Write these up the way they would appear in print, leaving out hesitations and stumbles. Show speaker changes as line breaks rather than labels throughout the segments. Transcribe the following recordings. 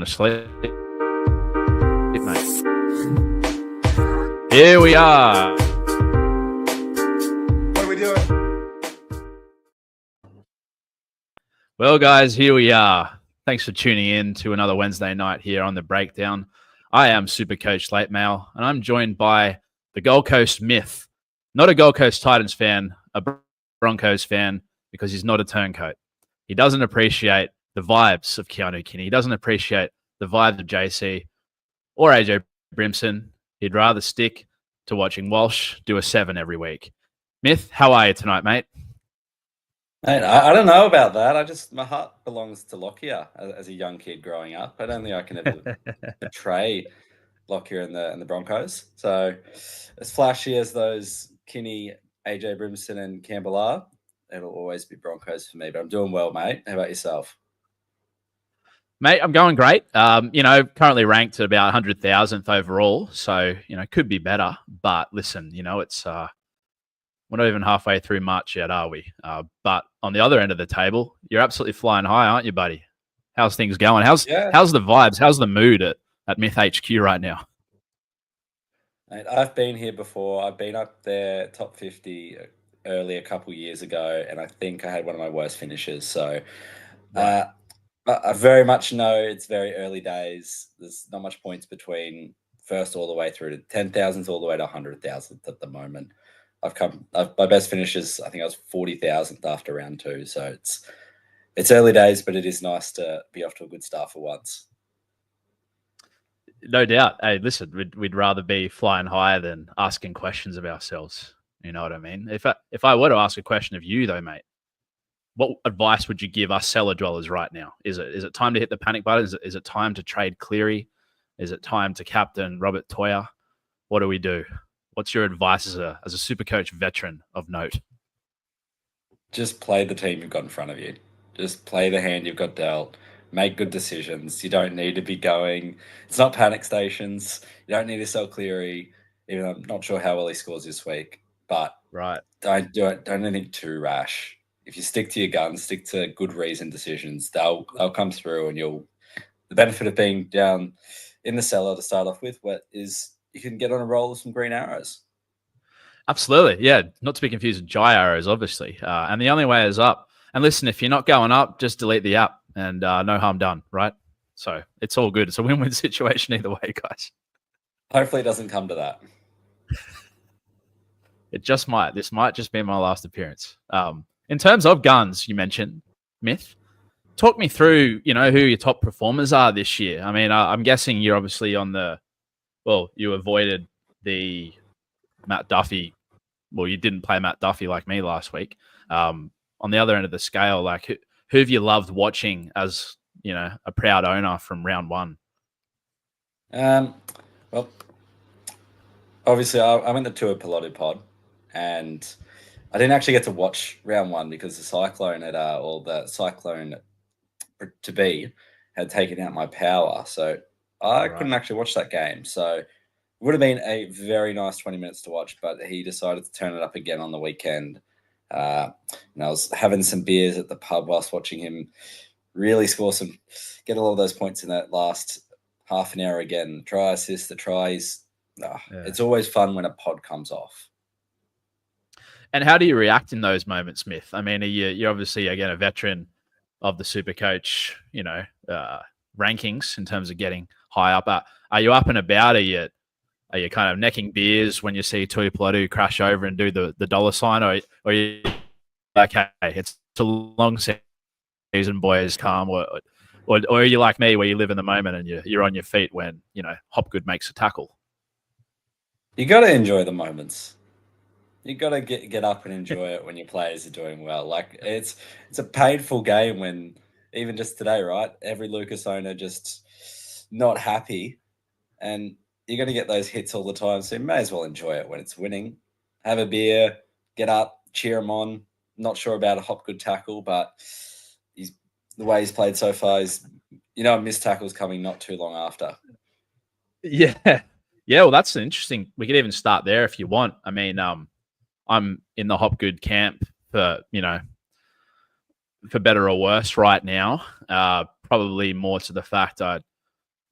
to sleep, mate. Here we are.
What are we doing?
Well, guys, here we are. Thanks for tuning in to another Wednesday night here on The Breakdown. I am SuperCoach Late Mail, and I'm joined by the Gold Coast myth. Not a Gold Coast Titans fan, a Broncos fan, because he's not a turncoat. He doesn't appreciate the vibes of Keanu Kinney. He doesn't appreciate the vibes of JC or AJ Brimson. He'd rather stick to watching Walsh do a 7 every week. Myth, how are you tonight, mate?
Mate, I don't know about that. My heart belongs to Lockyer as a young kid growing up. I don't think I can ever betray Lockyer and the Broncos. So as flashy as those Kinney, AJ Brimson and Campbell are, it'll always be Broncos for me. But I'm doing well, mate. How about yourself?
Mate, I'm going great. Currently ranked at about 100,000th overall. So, could be better. But listen, it's we're not even halfway through March yet, are we? But on the other end of the table, you're absolutely flying high, aren't you, buddy? How's things going? How's the vibes? How's the mood at Myth HQ right now?
Mate, I've been here before. I've been up there top 50 early a couple years ago, and I think I had one of my worst finishes. So I very much know it's very early days. There's not much points between first all the way through to 10,000th all the way to 100,000th at the moment. My best finishes, I think I was 40,000th after round 2. So it's early days, but it is nice to be off to a good start for once.
No doubt. Hey, listen, we'd rather be flying higher than asking questions of ourselves. You know what I mean? If I were to ask a question of you, though, mate, what advice would you give us cellar dwellers right now? Is it time to hit the panic button? Is it time to trade Cleary? Is it time to captain Robert Toya? What do we do? What's your advice as a SuperCoach veteran of note?
Just play the team you've got in front of you. Just play the hand you've got dealt. Make good decisions. You don't need to be going. It's not panic stations. You don't need to sell Cleary. Even though I'm not sure how well he scores this week. But
right,
don't do it. Don't do anything too rash. If you stick to your guns, stick to good reasoned decisions, they'll come through, and the benefit of being down in the cellar to start off with is you can get on a roll of some green arrows.
Absolutely, yeah. Not to be confused with Jai arrows, obviously. And the only way is up. And listen, if you're not going up, just delete the app, and no harm done, right? So it's all good. It's a win-win situation either way, guys.
Hopefully, it doesn't come to that.
It just might. This might just be my last appearance. In terms of guns, you mentioned, Myth. Talk me through, who your top performers are this year. I mean, I'm guessing you're obviously you avoided the Matt Duffy. Well, you didn't play Matt Duffy like me last week. On the other end of the scale, like who have you loved watching as, a proud owner from round 1?
Well, obviously I'm in the Tua Piloted pod, and I didn't actually get to watch round 1 because the Cyclone to be had taken out my power. So I couldn't actually watch that game. So it would have been a very nice 20 minutes to watch, but he decided to turn it up again on the weekend. And I was having some beers at the pub whilst watching him really get a lot of those points in that last half an hour again. The try assist, the tries. It's always fun when a pod comes off.
And how do you react in those moments, Smith? I mean, you're obviously, again, a veteran of the SuperCoach, rankings in terms of getting high up. Are you up and about? Are you kind of necking beers when you see Tui Pilotu crash over and do the dollar sign? Or are you like, hey, it's a long season, boys, calm? Or are you like me where you live in the moment and you're on your feet when, Hopgood makes a tackle?
You got to enjoy the moments. You got to get up and enjoy it when your players are doing well. Like it's a painful game when even just today, right? Every Lucas owner just not happy, and you're going to get those hits all the time. So you may as well enjoy it when it's winning. Have a beer, get up, cheer him on. Not sure about a Hopgood tackle, but the way he's played so far is, a missed tackle's coming not too long after.
Yeah. Yeah, well, that's interesting. We could even start there if you want. I mean, I'm in the Hopgood camp for better or worse right now. Probably more to the fact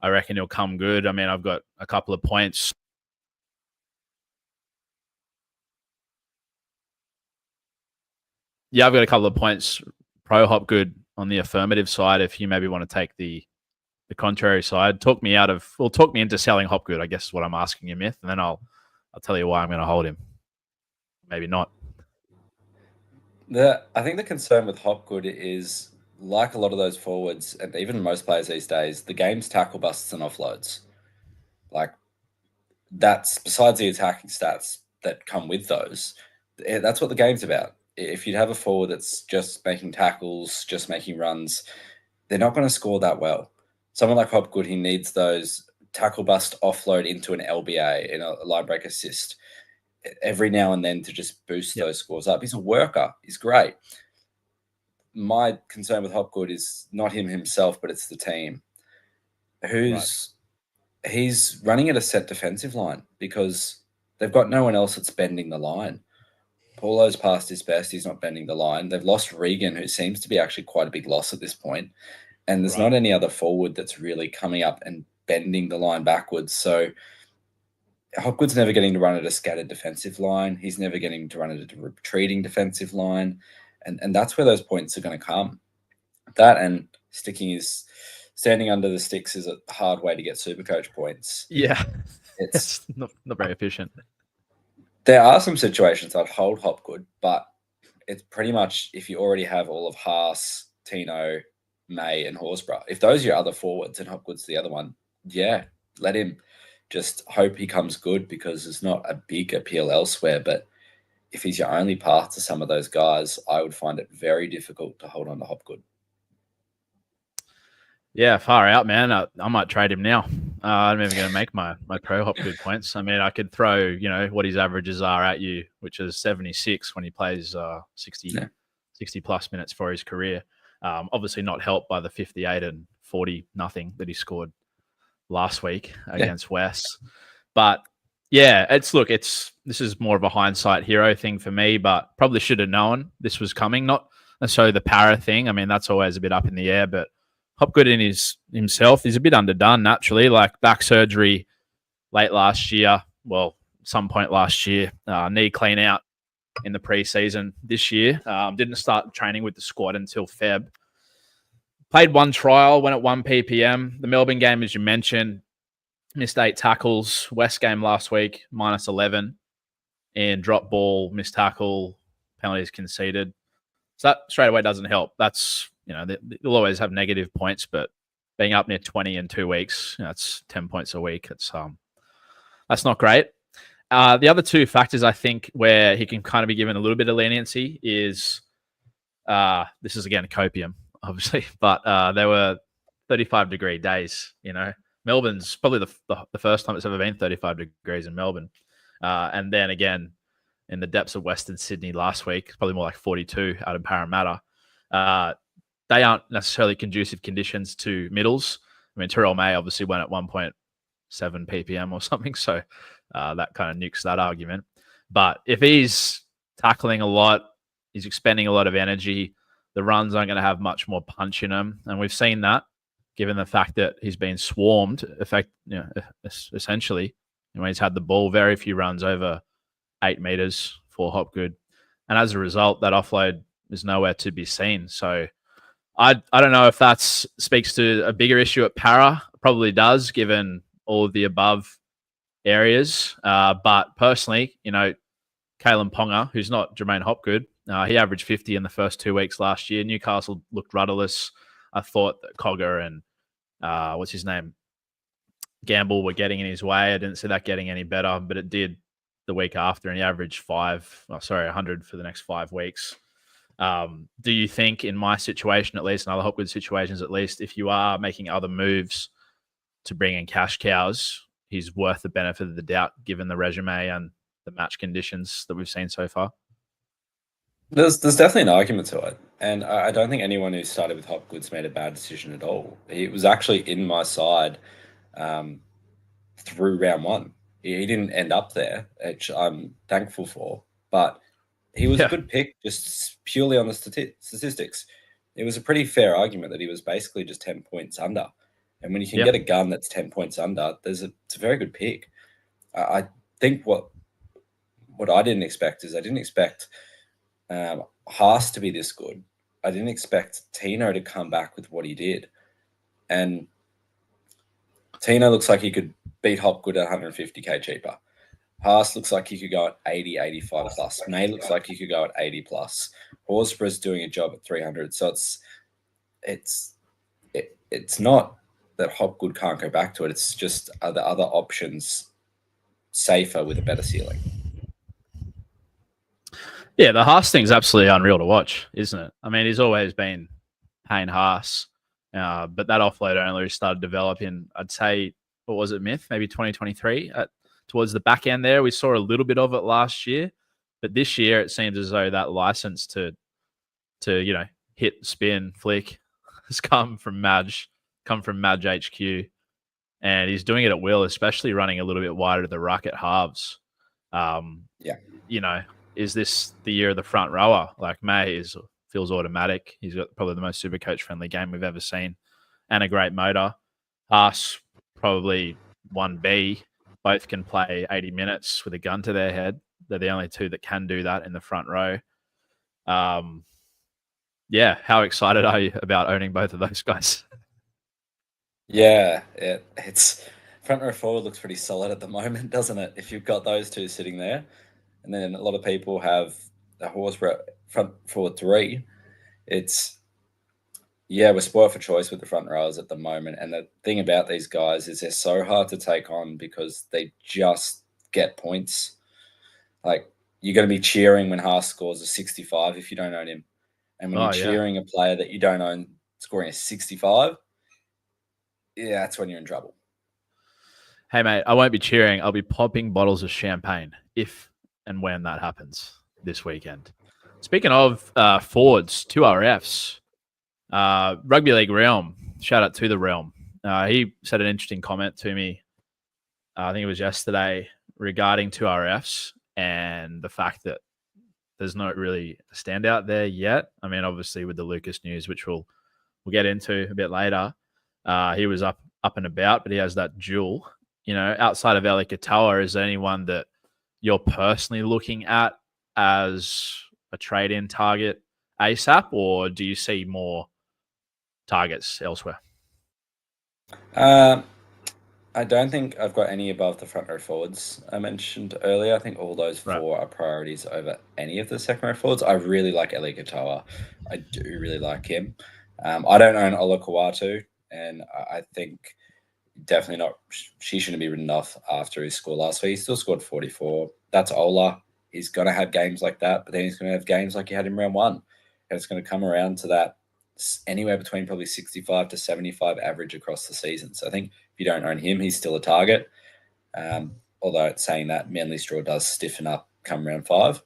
I reckon he'll come good. I mean, I've got a couple of points. Yeah, I've got a couple of points pro Hopgood on the affirmative side. If you maybe want to take the contrary side, talk me into selling Hopgood, I guess is what I'm asking you, Myth, and then I'll tell you why I'm going to hold him. Maybe not.
I think the concern with Hopgood is, like a lot of those forwards, and even most players these days, the game's tackle busts and offloads. Like, that's besides the attacking stats that come with those. That's what the game's about. If you'd have a forward that's just making tackles, just making runs, they're not going to score that well. Someone like Hopgood, he needs those tackle bust offload into an LBA, in a line break assist, every now and then to just boost those scores up. He's a worker. He's great. My concern with Hopgood is not him himself, but it's the team. He's running at a set defensive line because they've got no one else that's bending the line. Paulo's past his best. He's not bending the line. They've lost Regan, who seems to be actually quite a big loss at this point. And there's not any other forward that's really coming up and bending the line backwards. So Hopgood's never getting to run at a scattered defensive line. He's never getting to run at a retreating defensive line. And that's where those points are going to come. That and standing under the sticks is a hard way to get SuperCoach points.
Yeah, it's not very efficient.
There are some situations I'd hold Hopgood, but it's pretty much if you already have all of Haas, Tino, May, and Horsburgh. If those are your other forwards and Hopgood's the other one, yeah, let him. Just hope he comes good because there's not a big appeal elsewhere. But if he's your only path to some of those guys, I would find it very difficult to hold on to Hopgood.
Yeah, far out, man. I might trade him now. I'm even going to make my pro Hopgood points. I mean, I could throw, what his averages are at you, which is 76 when he plays 60 plus minutes for his career. Obviously not helped by the 58 and 40 nothing that he scored last week against West. But yeah, this is more of a hindsight hero thing for me, but probably should have known this was coming. Not necessarily the para thing. I mean, that's always a bit up in the air, but Hopgood in himself, he's a bit underdone naturally, like back surgery late last year. Well, some point last year, knee clean out in the preseason this year. Didn't start training with the squad until Feb. Played one trial, went at 1 ppm. The Melbourne game, as you mentioned, missed 8 tackles. West game last week, minus 11. And drop ball, missed tackle, penalties conceded. So that straight away doesn't help. That's, you'll always have negative points, but being up near 20 in 2 weeks, that's 10 points a week. That's not great. The other two factors I think where he can kind of be given a little bit of leniency is, this is again copium, obviously, but there were 35-degree days. Melbourne's probably the first time it's ever been 35 degrees in Melbourne, and then again in the depths of Western Sydney last week, probably more like 42 out of Parramatta. They aren't necessarily conducive conditions to middles. I mean, Terrell May obviously went at 1.7 ppm or something, so that kind of nukes that argument. But if he's tackling a lot, he's expending a lot of energy, the runs aren't going to have much more punch in them. And we've seen that given the fact that he's been swarmed, essentially. When he's had the ball, very few runs over 8 meters for Hopgood. And as a result, that offload is nowhere to be seen. So I don't know if that speaks to a bigger issue at Para. Probably does, given all of the above areas. But personally, Kalen Ponga, who's not Jermaine Hopgood, he averaged 50 in the first 2 weeks last year. Newcastle looked rudderless. I thought that Cogger and what's his name, Gamble were getting in his way. I didn't see that getting any better, but it did the week after, and he averaged 100 for the next 5 weeks. Do you think in my situation, at least, in other Hopgood situations, at least, if you are making other moves to bring in cash cows, he's worth the benefit of the doubt given the resume and the match conditions that we've seen so far?
There's definitely an argument to it. And I don't think anyone who started with Hopgood's made a bad decision at all. He was actually in my side through round 1. He didn't end up there, which I'm thankful for. But he was a good pick just purely on the statistics. It was a pretty fair argument that he was basically just 10 points under. And when you can get a gun that's 10 points under, it's a very good pick. I think what I didn't expect is I didn't expect Haas to be this good. I didn't expect Tino to come back with what he did. And Tino looks like he could beat Hopgood at 150k cheaper. Haas looks like he could go at 80, 85 plus. May looks like he could go at 80 plus. Horsburgh's doing a job at 300. So it's not that Hopgood can't go back to it. It's just are the other options safer with a better ceiling?
Yeah, the Haas thing's absolutely unreal to watch, isn't it? I mean, he's always been Payne Haas, but that offload only started developing, I'd say, what was it, Myth? Maybe 2023 towards the back end there. We saw a little bit of it last year, but this year it seems as though that license to hit, spin, flick has come from Madge HQ, and he's doing it at will, especially running a little bit wider to the ruck at halves. Is this the year of the front rower? Like May feels automatic. He's got probably the most SuperCoach friendly game we've ever seen, and a great motor. Haas probably 1B. Both can play 80 minutes with a gun to their head. They're the only two that can do that in the front row. How excited are you about owning both of those guys?
Yeah, it's front row forward looks pretty solid at the moment, doesn't it? If you've got those two sitting there, and then a lot of people have a Horsburgh front forward 3. We're spoiled for choice with the front rowers at the moment. And the thing about these guys is they're so hard to take on because they just get points. Like, you're going to be cheering when Haas scores a 65 if you don't own him. And when you're cheering a player that you don't own scoring a 65, that's when you're in trouble.
Hey, mate, I won't be cheering. I'll be popping bottles of champagne if and when that happens this weekend. Speaking of forwards, 2RFs, Rugby League Realm, shout out to the Realm. He said an interesting comment to me, I think it was yesterday, regarding 2RFs and the fact that there's not really a standout there yet. I mean, obviously with the Lucas news, which we'll get into a bit later, he was up and about, but he has that duel. Outside of Eli Katoa, is there anyone that you're personally looking at as a trade-in target ASAP, or do you see more targets elsewhere?
I don't think I've got any above the front row forwards I mentioned earlier. I think all those 4 are priorities over any of the second row forwards. I really like Eli Katoa. I do really like him. I don't own Ola Kawatu, and I think definitely not. She shouldn't be written off after his score last week. He still scored 44. That's Ola. He's going to have games like that, but then he's going to have games like he had in round 1. And it's going to come around to that anywhere between probably 65 to 75 average across the season. So I think if you don't own him, he's still a target. Although it's saying that Manly Straw does stiffen up come round 5.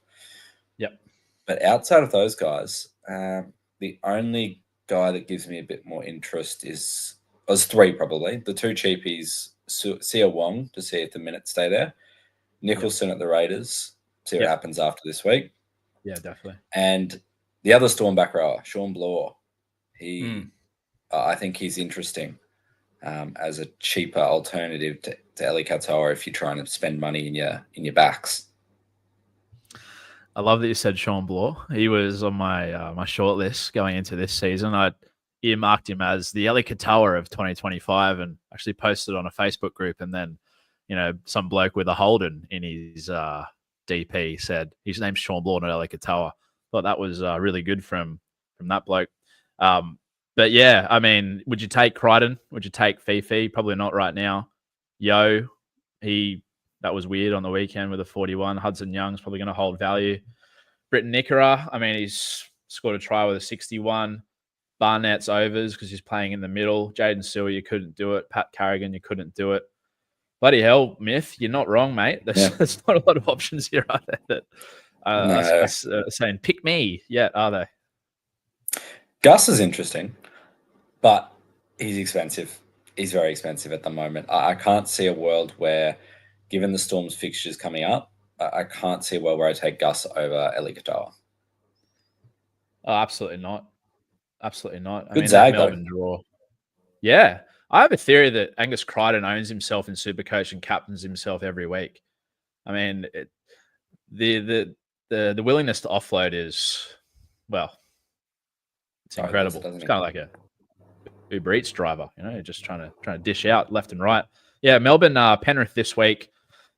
Yep.
But outside of those guys, the only guy that gives me a bit more interest was 3 probably. The 2 cheapies, Sia Wong, to see if the minutes stay there. Nicholson at the Raiders, see what happens after this week.
Yeah, definitely.
And the other Storm back rower, Sean Bloor, I think he's interesting as a cheaper alternative to Eli Katoa if you're trying to spend money in your backs.
I love that you said Sean Bloor. He was on my short list going into this season. I earmarked him as the Eli Katoa of 2025 and actually posted on a Facebook group. And then, some bloke with a Holden in his DP said his name's Sean Bloor, not Eli Katoa. Thought that was really good from that bloke. But yeah, I mean, would you take Crichton? Would you take Fifi? Probably not right now. That was weird on the weekend with a 41. Hudson Young's probably going to hold value. Britton Nickera, I mean, he's scored a try with a 61. Barnett's overs because he's playing in the middle. Jaden Sewer, you couldn't do it. Pat Carrigan, you couldn't do it. Bloody hell, Myth, you're not wrong, mate. There's not a lot of options here, are there, that saying, pick me yet, are they?
Gus is interesting, but he's expensive. He's very expensive at the moment. I can't see a world where, given the Storm's fixtures coming up, I can't see a world where I take Gus over Eli Katoa.
Oh, absolutely not. Absolutely not.
Good Zag,
Melbourne draw. Yeah. I have a theory that Angus Crichton owns himself in SuperCoach and captains himself every week. I mean, the willingness to offload is, well, it's incredible. It's kind of like a Uber Eats driver, just trying to dish out left and right. Yeah, Melbourne, Penrith this week,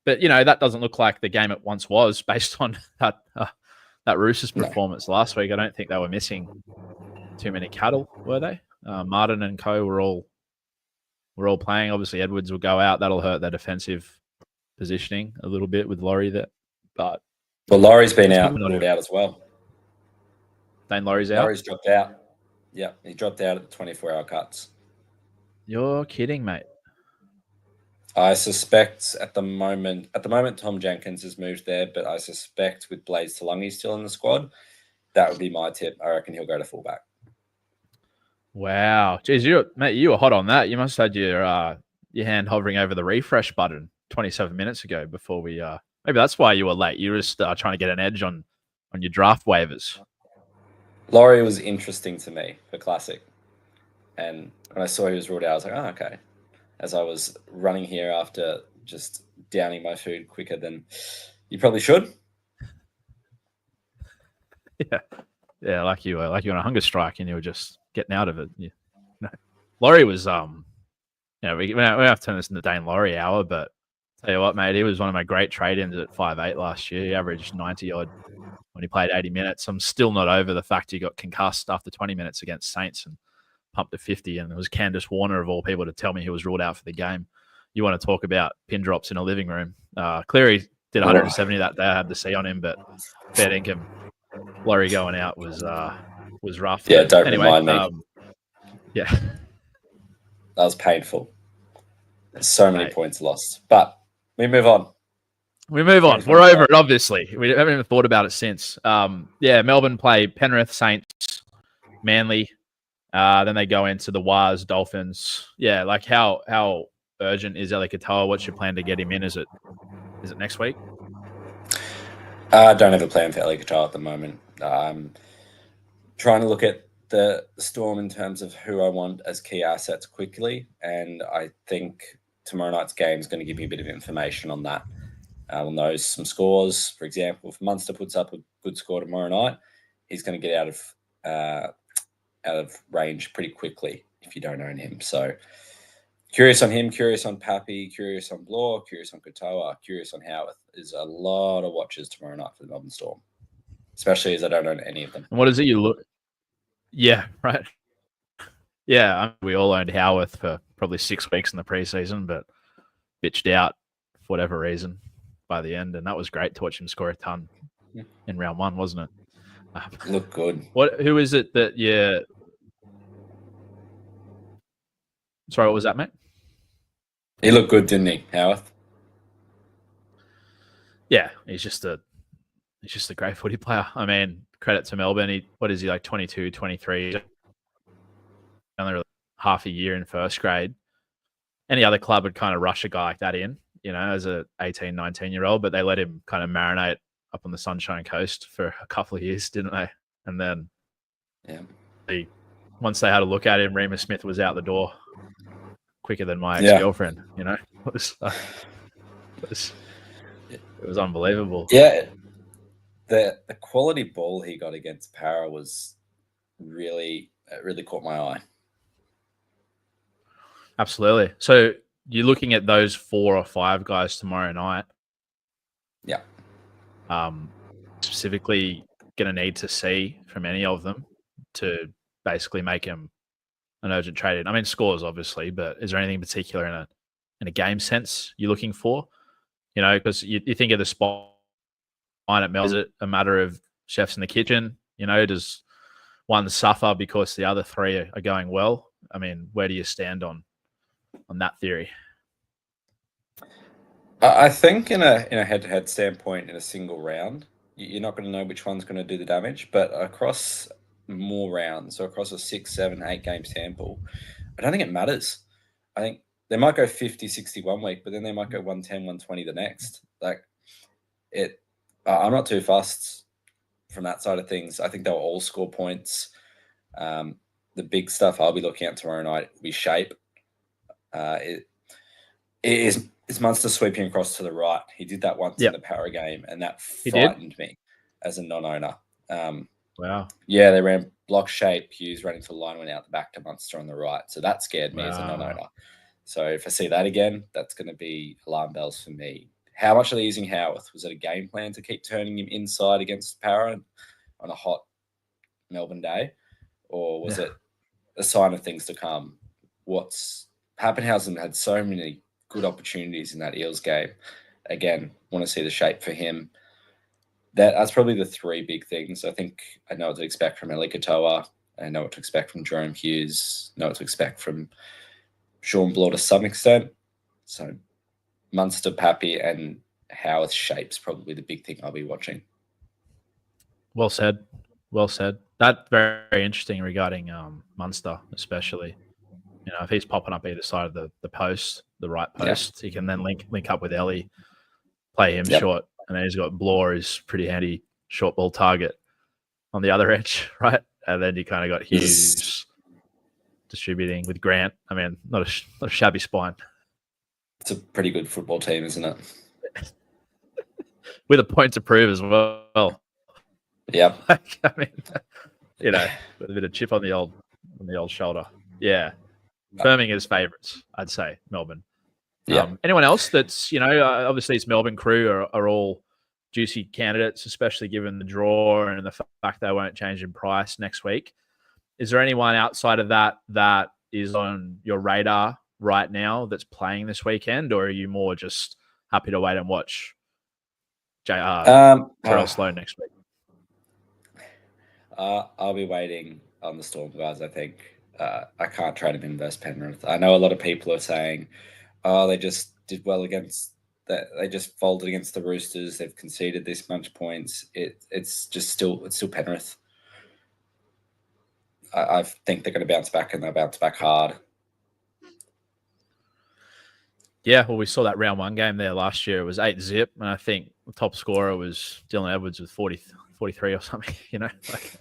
but that doesn't look like the game it once was based on that Roosters performance last week. I don't think they were missing too many cattle, were they? Martin and co were all playing. Obviously, Edwards will go out. That'll hurt their defensive positioning a little bit with Laurie there. But
Laurie's been ruled out as well.
Dane Laurie's out?
Laurie's dropped out. Yeah, he dropped out at the 24-hour cuts.
You're kidding, mate.
I suspect at the moment, Tom Jenkins has moved there, but I suspect with Blaze Talungi still in the squad, that would be my tip. I reckon he'll go to fullback.
Wow. Jeez, you were hot on that. You must have had your hand hovering over the refresh button 27 minutes ago before we maybe that's why you were late. You were just trying to get an edge on your draft waivers.
Laurie was interesting to me for Classic. And when I saw he was ruled out, I was like, oh, okay. As I was running here after just downing my food quicker than you probably should.
Yeah, like you were on a hunger strike and you were just getting out of it. Laurie was we have to turn this into Dane Laurie hour, but tell you what, mate, he was one of my great trade-ins at 5'8" last year. He averaged 90 odd when he played 80 minutes. I'm still not over the fact he got concussed after 20 minutes against Saints and pumped to 50. And it was Candace Warner of all people to tell me he was ruled out for the game. You want to talk about pin drops in a living room? Cleary did 170 that day. I had to see on him, but fair dinkum. Laurie going out was rough.
Yeah, don't remind me.
Yeah,
that was painful. So many points lost, but we move on.
We're over it. Obviously, we haven't even thought about it since. Melbourne play Penrith, Saints, Manly. Then they go into the Wars, Dolphins. Yeah, like how urgent is Eli Katoa? What's your plan to get him in? Is it next week?
I don't have a plan for Eli Katoa at the moment. I'm trying to look at the Storm in terms of who I want as key assets quickly, and I think tomorrow night's game is going to give me a bit of information on that. We'll know some scores. For example, if Munster puts up a good score tomorrow night, he's going to get out of range pretty quickly if you don't own him. So curious on him, curious on Pappy, curious on Bloor, curious on Katoa, curious on Howarth. There's a lot of watches tomorrow night for the Melbourne Storm, especially as I don't own any of them.
And what is it you look? Yeah, right. Yeah, we all owned Howarth for probably 6 weeks in the preseason, but bitched out for whatever reason by the end, and that was great to watch him score a ton in round one, wasn't it?
Look good.
Who is it that you? Sorry, what was that, mate?
He looked good, didn't he, Howarth?
Yeah, he's just a great footy player. I mean, credit to Melbourne. What is he, like 22, 23? Only really half a year in first grade. Any other club would kind of rush a guy like that in, as a 18, 19-year-old, but they let him kind of marinate up on the Sunshine Coast for a couple of years, didn't they? And then once they had a look at him, Remus Smith was out the door quicker than my ex-girlfriend, It was unbelievable.
Yeah. The quality ball he got against Para was really caught my eye.
Absolutely. So you're looking at those 4 or 5 guys tomorrow night.
Yeah.
Specifically going to need to see from any of them to basically make him an urgent trade. I mean, scores obviously, but is there anything in particular in a game sense you're looking for? Because you think of the spot at Mel. Is it a matter of chefs in the kitchen? Does one suffer because the other 3 are going well? I mean, where do you stand on that theory?
I think in a head-to-head standpoint, in a single round, you're not going to know which one's going to do the damage. But across more rounds, so across a 6, 7, 8 game sample, I don't think it matters. I think they might go 50, 60 one week, but then they might go 110, 120 the next. I'm not too fussed from that side of things. I think they'll all score points. The big stuff I'll be looking at tomorrow night will be shape. It is Munster sweeping across to the right. He did that once in the Power game, and that frightened me as a non-owner.
Wow.
Yeah, they ran block shape. Hughes running to the line, went out the back to Munster on the right. So that scared me as a non-owner. So if I see that again, that's going to be alarm bells for me. How much are they using Howarth? Was it a game plan to keep turning him inside against Power on a hot Melbourne day? Or was it a sign of things to come? Pappenhausen had so many good opportunities in that Eels game. Again, want to see the shape for him. That's probably the three big things. I think I know what to expect from Eli Katoa. I know what to expect from Jerome Hughes. Know what to expect from Sean Bloor to some extent. So Munster, Pappy, and Howarth shape's probably the big thing I'll be watching.
Well said. Well said. That's very, very interesting regarding Munster, especially. You know, if he's popping up either side of the post, the right post, he can then link up with Ellie, play him short, and then he's got Bloor, who's pretty handy short ball target on the other edge, right? And then you kind of got Hughes distributing with Grant. I mean, not a shabby spine.
It's a pretty good football team, isn't it?
With a point to prove as well.
Yeah.
I mean, you know, with a bit of chip on the old shoulder. Yeah. Firming as favourites, I'd say, Melbourne.
Yeah.
Anyone else that's, you know, obviously it's Melbourne crew are all juicy candidates, especially given the draw and the fact they won't change in price next week. Is there anyone outside of that is on your radar right now that's playing this weekend, or are you more just happy to wait and watch Terrell Sloan next week?
I'll be waiting on the Storm guys, I think. I can't trade him in versus Penrith. I know a lot of people are saying, they just did well against that. They just folded against the Roosters. They've conceded this much points. It's still Penrith. I think they're going to bounce back, and they'll bounce back hard.
Yeah, well, we saw that round one game there last year. It was 8-0, and I think the top scorer was Dylan Edwards with 43 or something. You know, like,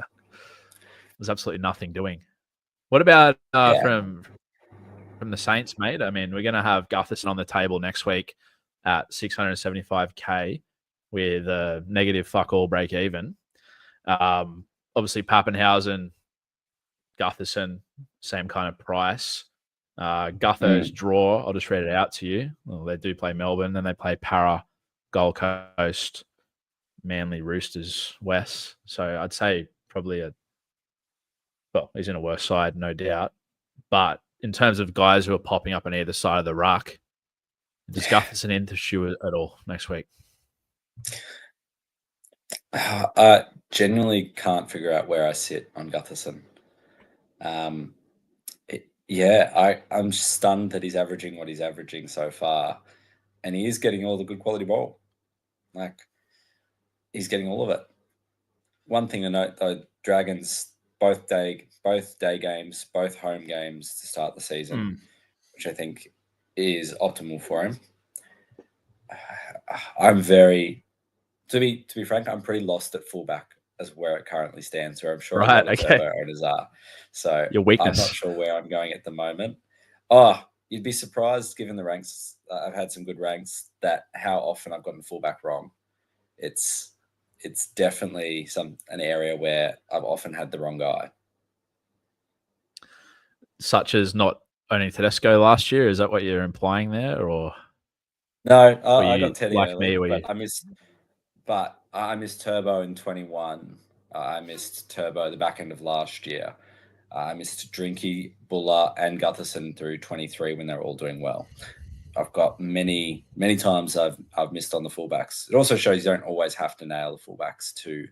there's absolutely nothing doing. What about from the Saints, mate? I mean, we're going to have Gutherson on the table next week at 675K with a negative fuck all break even. Obviously, Pappenhausen, Gutherson, same kind of price. Guther's draw, I'll just read it out to you. Well, they do play Melbourne, then they play Para, Gold Coast, Manly, Roosters, West. So I'd say probably he's in a worse side, no doubt. But in terms of guys who are popping up on either side of the ruck, does Gutherson interest you at all next week?
I genuinely can't figure out where I sit on Gutherson. I'm stunned that he's averaging what he's averaging so far, and he is getting all the good quality ball. Like, he's getting all of it. One thing to note, though, Dragons both day games, both home games to start the season, which I think is optimal for him. To be frank, I'm pretty lost at fullback as where it currently stands, where I'm sure a lot of Turbo owners are. So
your weakness.
I'm not sure where I'm going at the moment. Oh, you'd be surprised given the ranks. I've had some good ranks that how often I've gotten fullback wrong. It's definitely an area where I've often had the wrong guy.
Such as not owning Tedesco last year? Is that what you're implying there, or
no? I got Teddy
like
early,
me,
but I missed Turbo in 21. I missed Turbo the back end of last year. I missed Drinky, Buller, and Gutherson through 23 when they're all doing well. I've got many times I've missed on the fullbacks. It also shows you don't always have to nail the fullbacks to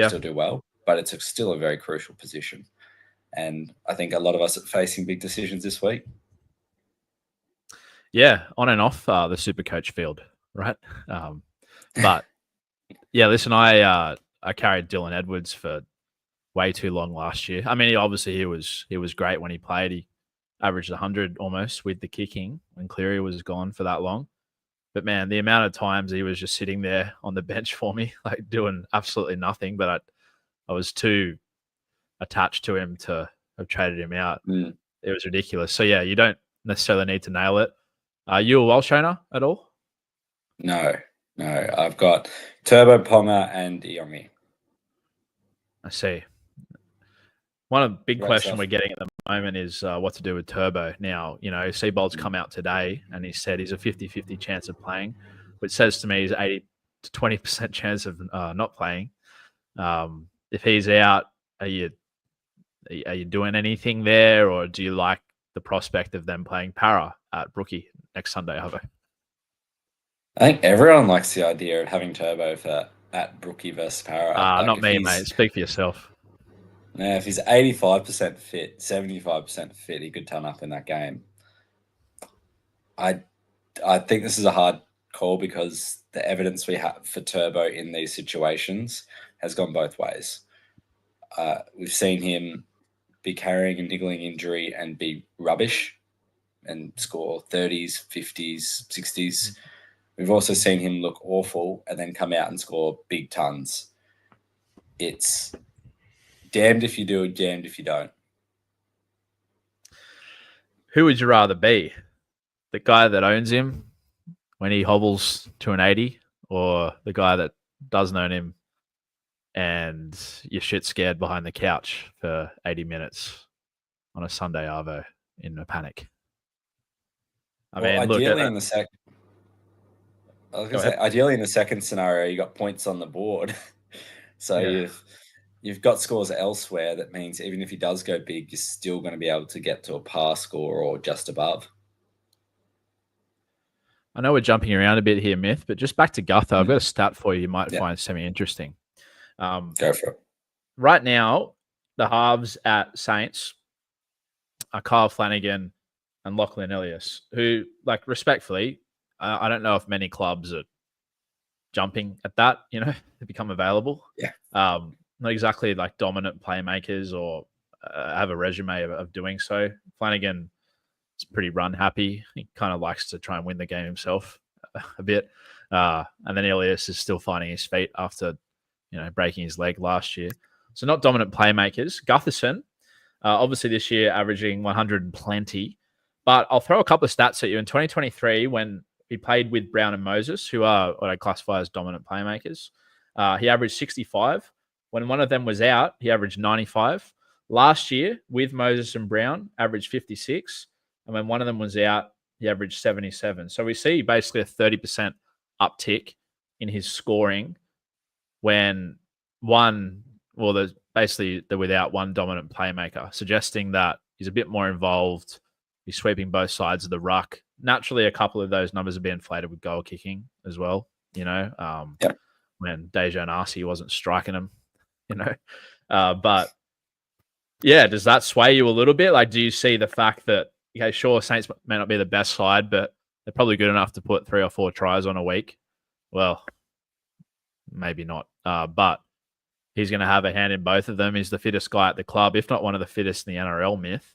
still do well, but it's still a very crucial position. And I think a lot of us are facing big decisions this week.
Yeah, on and off the SuperCoach field, right? But yeah, listen, I carried Dylan Edwards for way too long last year. I mean, he was great when he played. He averaged 100 almost with the kicking when Cleary was gone for that long. But man, the amount of times he was just sitting there on the bench for me, like doing absolutely nothing. But I was too attached to him to have traded him out. It was ridiculous. So yeah, you don't necessarily need to nail it. Are you a Welsh owner at all?
No. I've got Turbo, Ponga, and Iongi.
I see. One big
Great
question
stuff.
we're getting at the moment is what to do with Turbo. Now, Seabold's come out today and he said he's a 50-50 chance of playing, which says to me he's 80 to 20% chance of not playing. If he's out, are you doing anything there, or do you like the prospect of them playing Para at Brookie next Sunday, Hovo?
I think everyone likes the idea of having Turbo at Brookie versus Para.
Not me, mate. Speak for yourself.
Yeah, if he's 85% fit, 75% fit, he could turn up in that game. I think this is a hard call because the evidence we have for Turbo in these situations has gone both ways. We've seen him be carrying a niggling injury and be rubbish and score 30s, 50s, 60s. We've also seen him look awful and then come out and score big tons. It's damned if you do, damned if you don't.
Who would you rather be? The guy that owns him when he hobbles to an 80, or the guy that doesn't own him and you're shit scared behind the couch for 80 minutes on a Sunday arvo in a panic?
Ideally in the second scenario, you got points on the board. So you've got scores elsewhere. That means even if he does go big, you're still going to be able to get to a par score or just above.
I know we're jumping around a bit here, Myth, but just back to Guther, I've got a stat for you might find semi-interesting.
Go for it.
Right now, the halves at Saints are Kyle Flanagan and Lachlan Ilias, who, like, respectfully, I don't know if many clubs are jumping at that, to become available.
Yeah.
Not exactly like dominant playmakers or have a resume of doing so. Flanagan is pretty run happy. He kind of likes to try and win the game himself a bit. And then Ilias is still finding his feet after, breaking his leg last year. So not dominant playmakers. Gutherson, obviously this year averaging 100 and plenty. But I'll throw a couple of stats at you. In 2023, when he played with Brown and Moses, who are what I classify as dominant playmakers, he averaged 65. When one of them was out, he averaged 95. Last year, with Moses and Brown, averaged 56. And when one of them was out, he averaged 77. So we see basically a 30% uptick in his scoring when they're without one dominant playmaker, suggesting that he's a bit more involved. He's sweeping both sides of the ruck. Naturally, a couple of those numbers have been inflated with goal kicking as well, when Dejan Arce wasn't striking them, but yeah, does that sway you a little bit? Like, do you see the fact that, okay, sure, Saints may not be the best side, but they're probably good enough to put 3 or 4 tries on a week? Well, maybe not, but he's going to have a hand in both of them. He's the fittest guy at the club, if not one of the fittest in the NRL, Myth.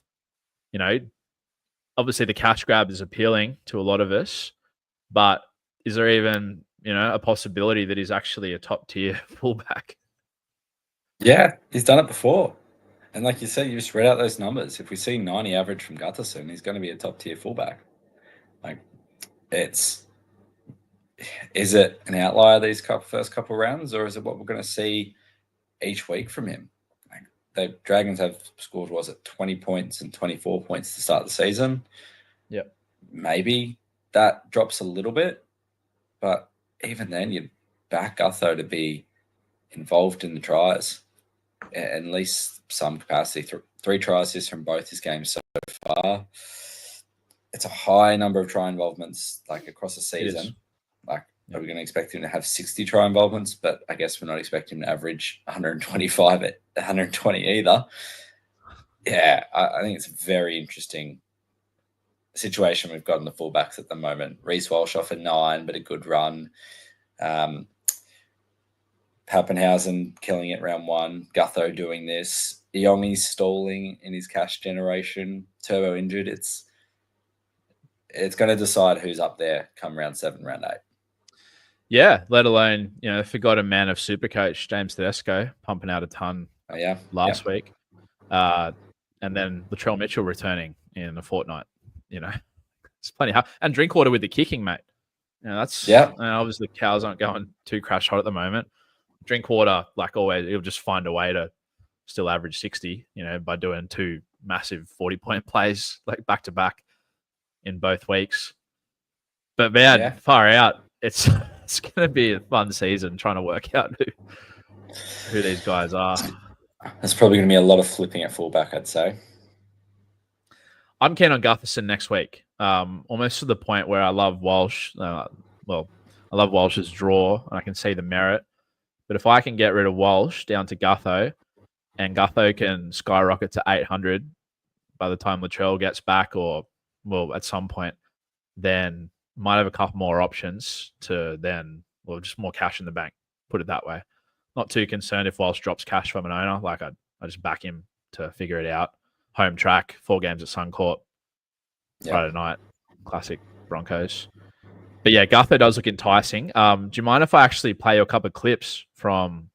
Obviously the cash grab is appealing to a lot of us, but is there even, a possibility that he's actually a top tier fullback?
Yeah, he's done it before. And like you said, you just read out those numbers. If we see 90 average from Gutherson, he's going to be a top tier fullback. Like, is it an outlier these first couple rounds, or is it what we're going to see each week from him? Like, the Dragons have scored, 20 points and 24 points to start the season.
Yep. Maybe
that drops a little bit, but even then, you'd back Gutho to be involved in the tries, at least some capacity. 3 try assists from both his games so far. It's a high number of try involvements, like, across the season. Like, are we going to expect him to have 60 try involvements? But I guess we're not expecting him to average 125 at 120 either. Yeah, I think it's a very interesting situation we've got in the fullbacks at the moment. Reece Walsh off a 9, but a good run. Pappenhausen killing it round 1. Gutho doing this. Iongi stalling in his cash generation. Turbo injured. It's going to decide who's up there come round 7, round 8.
Yeah, let alone, forgotten man of SuperCoach, James Tedesco, pumping out a ton last week. And then Latrell Mitchell returning in a fortnight. it's plenty hard. And Drinkwater with the kicking, mate. That's obviously the Cows aren't going too crash hot at the moment. Drinkwater, like always, he'll just find a way to still average 60, by doing 2 massive 40-point plays like back to back in both weeks. But man, far out. It's going to be a fun season trying to work out who these guys are.
There's probably going to be a lot of flipping at fullback, I'd say.
I'm keen on Gutherson next week. Almost to the point where I love Walsh. I love Walsh's draw, and I can see the merit. But if I can get rid of Walsh down to Gutho, and Gutho can skyrocket to 800 by the time Latrell gets back, or at some point, then might have a couple more options to then, just more cash in the bank. Put it that way. Not too concerned if Walsh drops cash from an owner. Like I just back him to figure it out. Home track, 4 games at Suncorp. Friday night, classic Broncos. But yeah, Gutho does look enticing. Do you mind if I actually play you a couple of clips from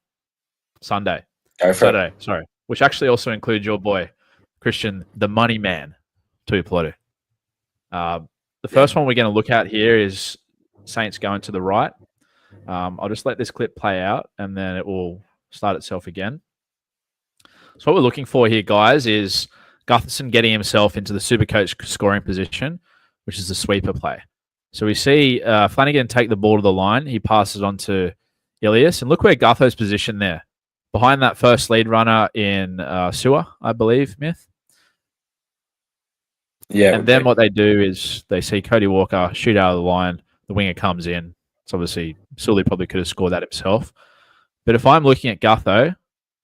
Saturday? Sorry. Which actually also includes your boy, Christian, the money man, Tuipulotu. The first one we're going to look at here is Saints going to the right. I'll just let this clip play out, and then it will start itself again. So what we're looking for here, guys, is Gutherson getting himself into the SuperCoach scoring position, which is the sweeper play. So we see Flanagan take the ball to the line. He passes on to Ilias, and look where Gutho's positioned there. Behind that first lead runner in Sewer, I believe, Myth. Yeah. And then what they do is they see Cody Walker shoot out of the line. The winger comes in. It's obviously, Sully probably could have scored that himself. But if I'm looking at Gutho,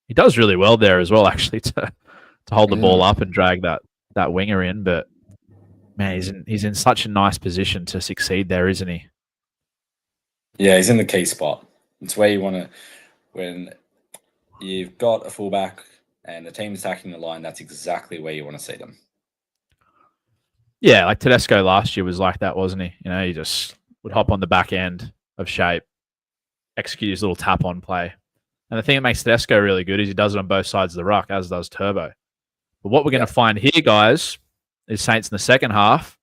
he does really well there as well, actually, to hold the ball up and drag that winger in. But man, he's in such a nice position to succeed there, isn't he?
Yeah, he's in the key spot. It's where you want to, when you've got a fullback and the team attacking the line, that's exactly where you want to see them.
Yeah, like Tedesco last year was like that, wasn't he? He just would hop on the back end of shape, execute his little tap-on play. And the thing that makes Tedesco really good is he does it on both sides of the ruck, as does Turbo. But what we're going to find here, guys, is Saints in the second half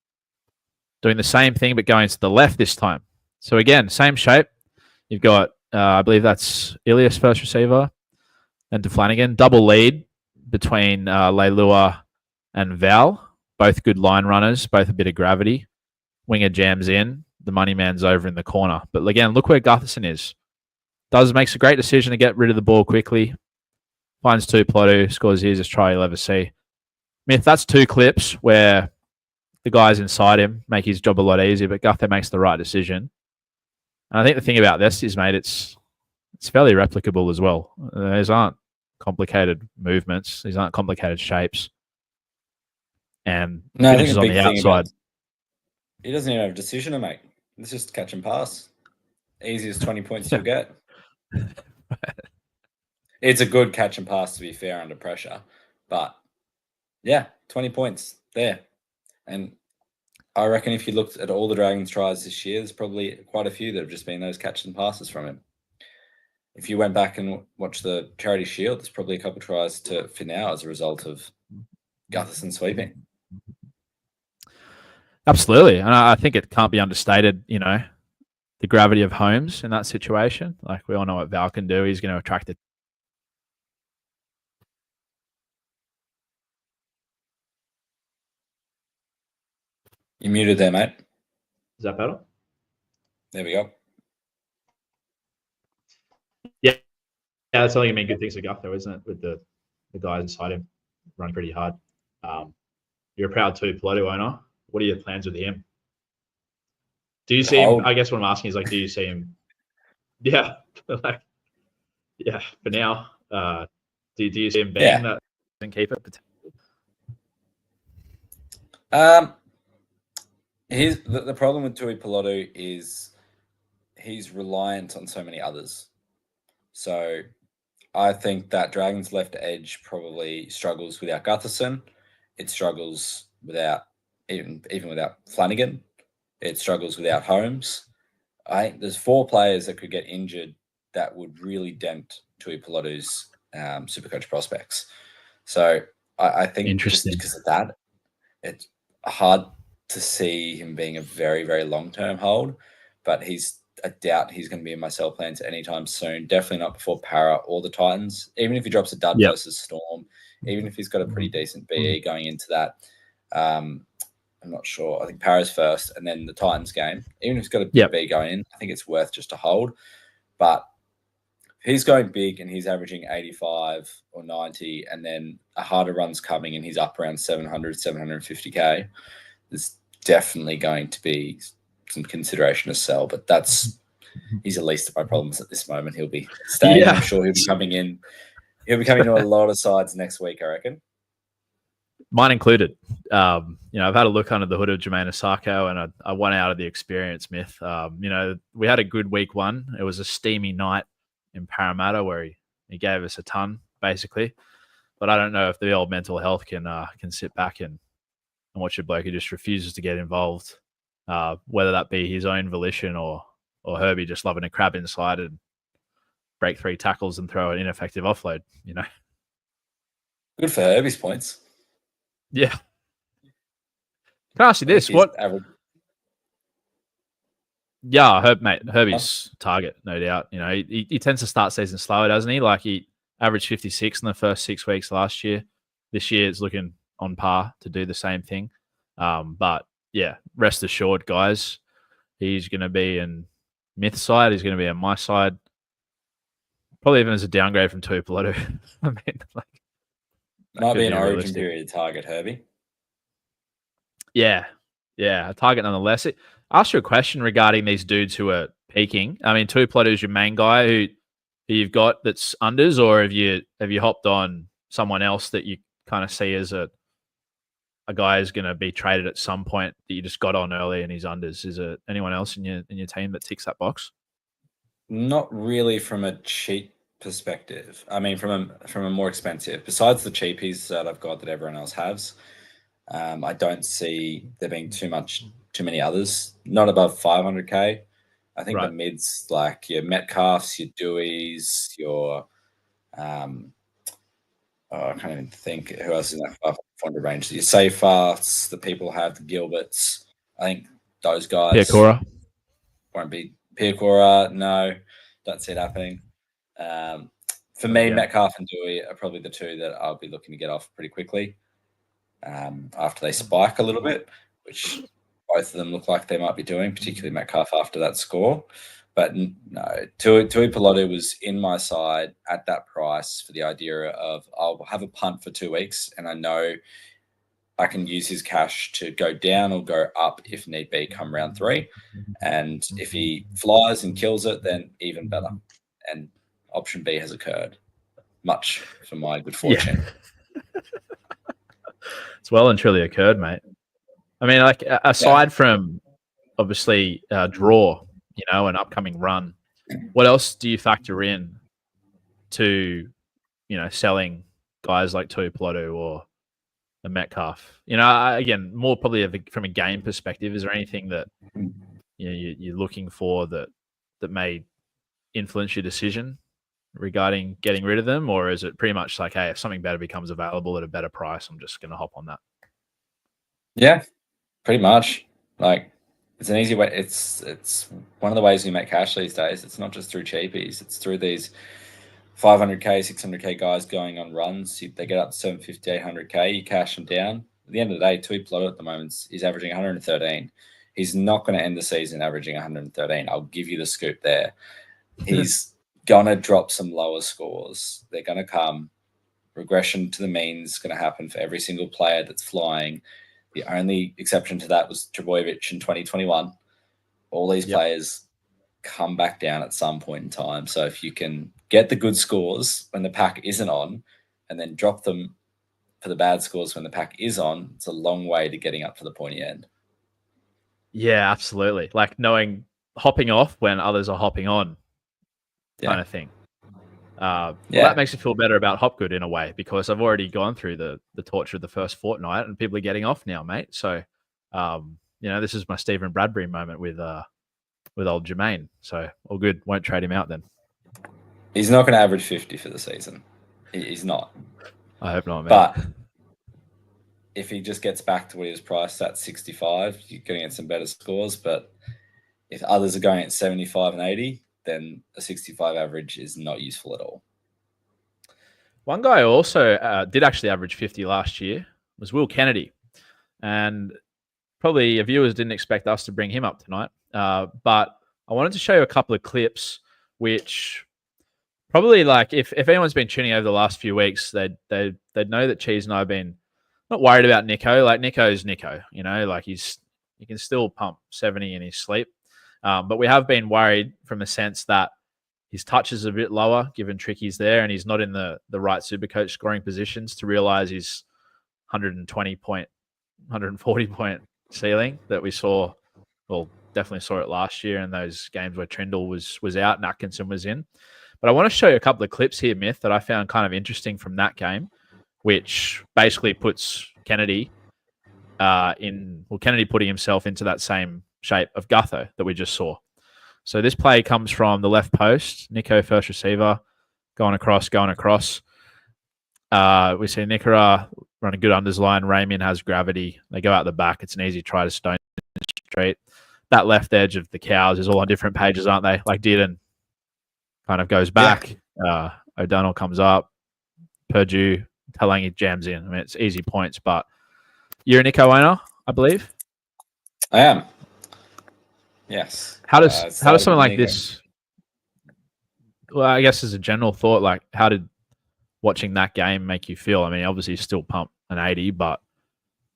doing the same thing, but going to the left this time. So again, same shape. You've got, I believe that's Ilias first receiver, and to Flanagan. Double lead between Leilua and Val. Both good line runners, both a bit of gravity. Winger jams in. The money man's over in the corner. But again, look where Gutherson is. Makes a great decision to get rid of the ball quickly. Finds Tuipulotu, scores the easiest try you'll ever see. Myth, that's 2 clips where the guys inside him make his job a lot easier, but Gutho makes the right decision. And I think the thing about this is, mate, it's fairly replicable as well. These aren't complicated movements. These aren't complicated shapes. And finishes on the outside.
He doesn't even have a decision to make. It's just catch and pass. Easiest 20 points you'll get. It's a good catch and pass, to be fair, under pressure. But, 20 points there. And I reckon if you looked at all the Dragons tries this year, there's probably quite a few that have just been those catch and passes from him. If you went back and watched the Charity Shield, there's probably a couple of tries to Finau as a result of Gutherson sweeping.
Absolutely. And I think it can't be understated, the gravity of Holmes in that situation. Like, we all know what Val can do. He's going to attract it.
You muted there, mate.
Is that better?
There we go.
Yeah, that's only going to mean good things to Gutho, isn't it? With the guys inside him running pretty hard. You're a proud Tuipulotu owner. What are your plans with him? Do you see him? I guess what I'm asking is, like, do you see him? Yeah, for now. Do you see him being that and keep it?
The problem with Tuipulotu is he's reliant on so many others. So I think that Dragons left edge probably struggles without Gutherson. It struggles without even without Flanagan. It struggles without Holmes. I think there's 4 players that could get injured that would really dent Tuipulotu's SuperCoach prospects. So I think just because of that, it's hard to see him being a very, very long-term hold, but I doubt he's going to be in my sell plans anytime soon. Definitely not before Para or the Titans. Even if he drops a dud versus Storm, even if he's got a pretty decent BE going into that, I'm not sure. I think Para's first, and then the Titans game. Even if he's got a big B going in, I think it's worth just a hold. But if he's going big and he's averaging 85 or 90, and then a harder run's coming and he's up around 700, 750K, there's definitely going to be some consideration to sell, but he's the least of my problems at this moment. He'll be staying. I'm sure he'll be coming in. He'll be coming to a lot of sides next week, I reckon.
Mine included. I've had a look under the hood of Jermaine Osako, and I won out of the experience myth. We had a good week one. It was a steamy night in Parramatta where he gave us a ton, basically. But I don't know if the old mental health can sit back and watch a bloke who just refuses to get involved, whether that be his own volition or Herbie just loving a crab inside and break 3 tackles and throw an ineffective offload,
Good for Herbie's points.
Yeah. Can I ask you this? What? Yeah, Herbie's target, no doubt. He tends to start season slower, doesn't he? Like he averaged 56 in the first 6 weeks last year. This year it's looking on par to do the same thing. But yeah, rest assured, guys, he's going to be in Myth's side. He's going to be on my side. Probably even as a downgrade from Tuipulotu. I mean,
might be an origin period target, Herbie.
Yeah, a target nonetheless. I asked you a question regarding these dudes who are peaking. I mean, Tuipulotu is your main guy who you've got that's unders, or have you hopped on someone else that you kind of see as a guy who's going to be traded at some point that you just got on early and he's unders? Is there anyone else in your team that ticks that box?
Not really from a cheap perspective. I mean, from a more expensive. Besides the cheapies that I've got that everyone else has, I don't see there being too many others. Not above 500K. I think the mids, like your Metcalfs, your Deweys, your I can't even think who else is in that 500 range. Your Safearts, the people have the Gilberts. I think those guys
Piacora
won't be Piacora. No, don't see it happening. For me, Metcalf and Dewey are probably the two that I'll be looking to get off pretty quickly after they spike a little bit, which both of them look like they might be doing, particularly Metcalf after that score. But no, Tuipulotu was in my side at that price for the idea of I'll have a punt for 2 weeks and I know I can use his cash to go down or go up if need be come round 3. And if he flies and kills it, then even better. And option B has occurred. Much for my good fortune.
Yeah. It's well and truly occurred, mate. I mean, like aside from obviously draw, an upcoming run, what else do you factor in to, selling guys like Tuipulotu or a Metcalf? Again, more probably from a game perspective, is there anything that you're looking for that may influence your decision regarding getting rid of them, or is it pretty much like, hey, if something better becomes available at a better price, I'm just going to hop on that?
Yeah, pretty much. Like, it's an easy way. It's one of the ways we make cash these days. It's not just through cheapies. It's through these 500K, 600K guys going on runs. They get up to 750, 800K. You cash them down. At the end of the day, Tuipulotu at the moment is averaging 113. He's not going to end the season averaging 113. I'll give you the scoop there. He's going to drop some lower scores. They're going to come. Regression to the mean is going to happen for every single player that's flying. The only exception to that was Trbojevic in 2021. All these players come back down at some point in time. So if you can get the good scores when the pack isn't on and then drop them for the bad scores when the pack is on, it's a long way to getting up to the pointy end.
Yeah, absolutely. Like hopping off when others are hopping on kind of thing. Well, that makes me feel better about Hopgood in a way, because I've already gone through the torture of the first fortnight and people are getting off now, mate. So, this is my Stephen Bradbury moment with old Jermaine. So all good. Won't trade him out then.
He's not going to average 50 for the season. He's not.
I hope not, mate.
But if he just gets back to what he was priced at 65, you're going to get some better scores. But if others are going at 75 and 80, then a 65 average is not useful at all.
One guy who also did actually average 50 last year was Will Kennedy. And probably your viewers didn't expect us to bring him up tonight. But I wanted to show you a couple of clips, which probably, like, if anyone's been tuning over the last few weeks, they'd know that Cheese and I have been not worried about Nico. Like, Nico's Nico, you know, like he can still pump 70 in his sleep. But we have been worried from the sense that his touch is a bit lower, given Tricky's there, and he's not in the right SuperCoach scoring positions to realize his 140 point ceiling that we saw. Well, definitely saw it last year in those games where Trindle was out and Atkinson was in. But I want to show you a couple of clips here, Myth, that I found kind of interesting from that game, which basically puts Kennedy Kennedy putting himself into that same shape of Gutho that we just saw. So this play comes from the left post. Nico, first receiver, going across. We see Nicola run a good unders line. Raymond has gravity. They go out the back. It's an easy try to Stone Street. That left edge of the Cows is all on different pages, aren't they? Like Dearden kind of goes back. Yeah. O'Donnell comes up. Purdue, Talangi jams in. I mean, it's easy points, but you're a Nico owner, I believe?
I am. Yes.
How does something like this? Well, I guess as a general thought, like, how did watching that game make you feel? I mean, obviously you still pump an 80, but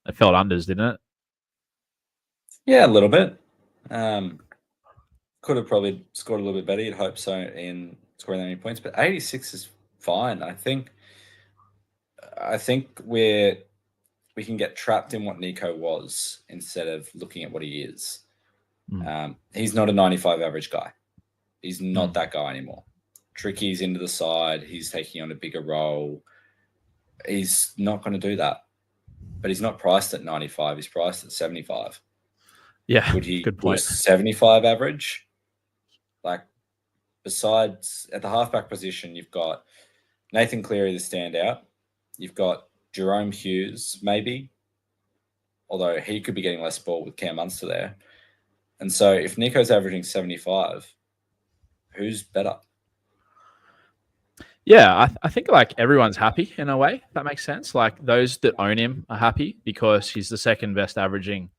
it felt unders, didn't it?
Yeah, a little bit. Could have probably scored a little bit better. You'd hope so in scoring that many points, but 86 is fine. I think we can get trapped in what Nico was instead of looking at what he is. He's not a 95 average guy. He's not that guy anymore. Tricky's into the side. He's taking on a bigger role. He's not going to do that. But he's not priced at 95. He's priced at 75.
Yeah,
would he
good point.
75 average? Like, besides at the halfback position, you've got Nathan Cleary, the standout. You've got Jerome Hughes, maybe, although he could be getting less ball with Cam Munster there. And so if Nico's averaging 75, who's better?
Yeah, I think like everyone's happy in a way. That makes sense. Like, those that own him are happy because he's the second best averaging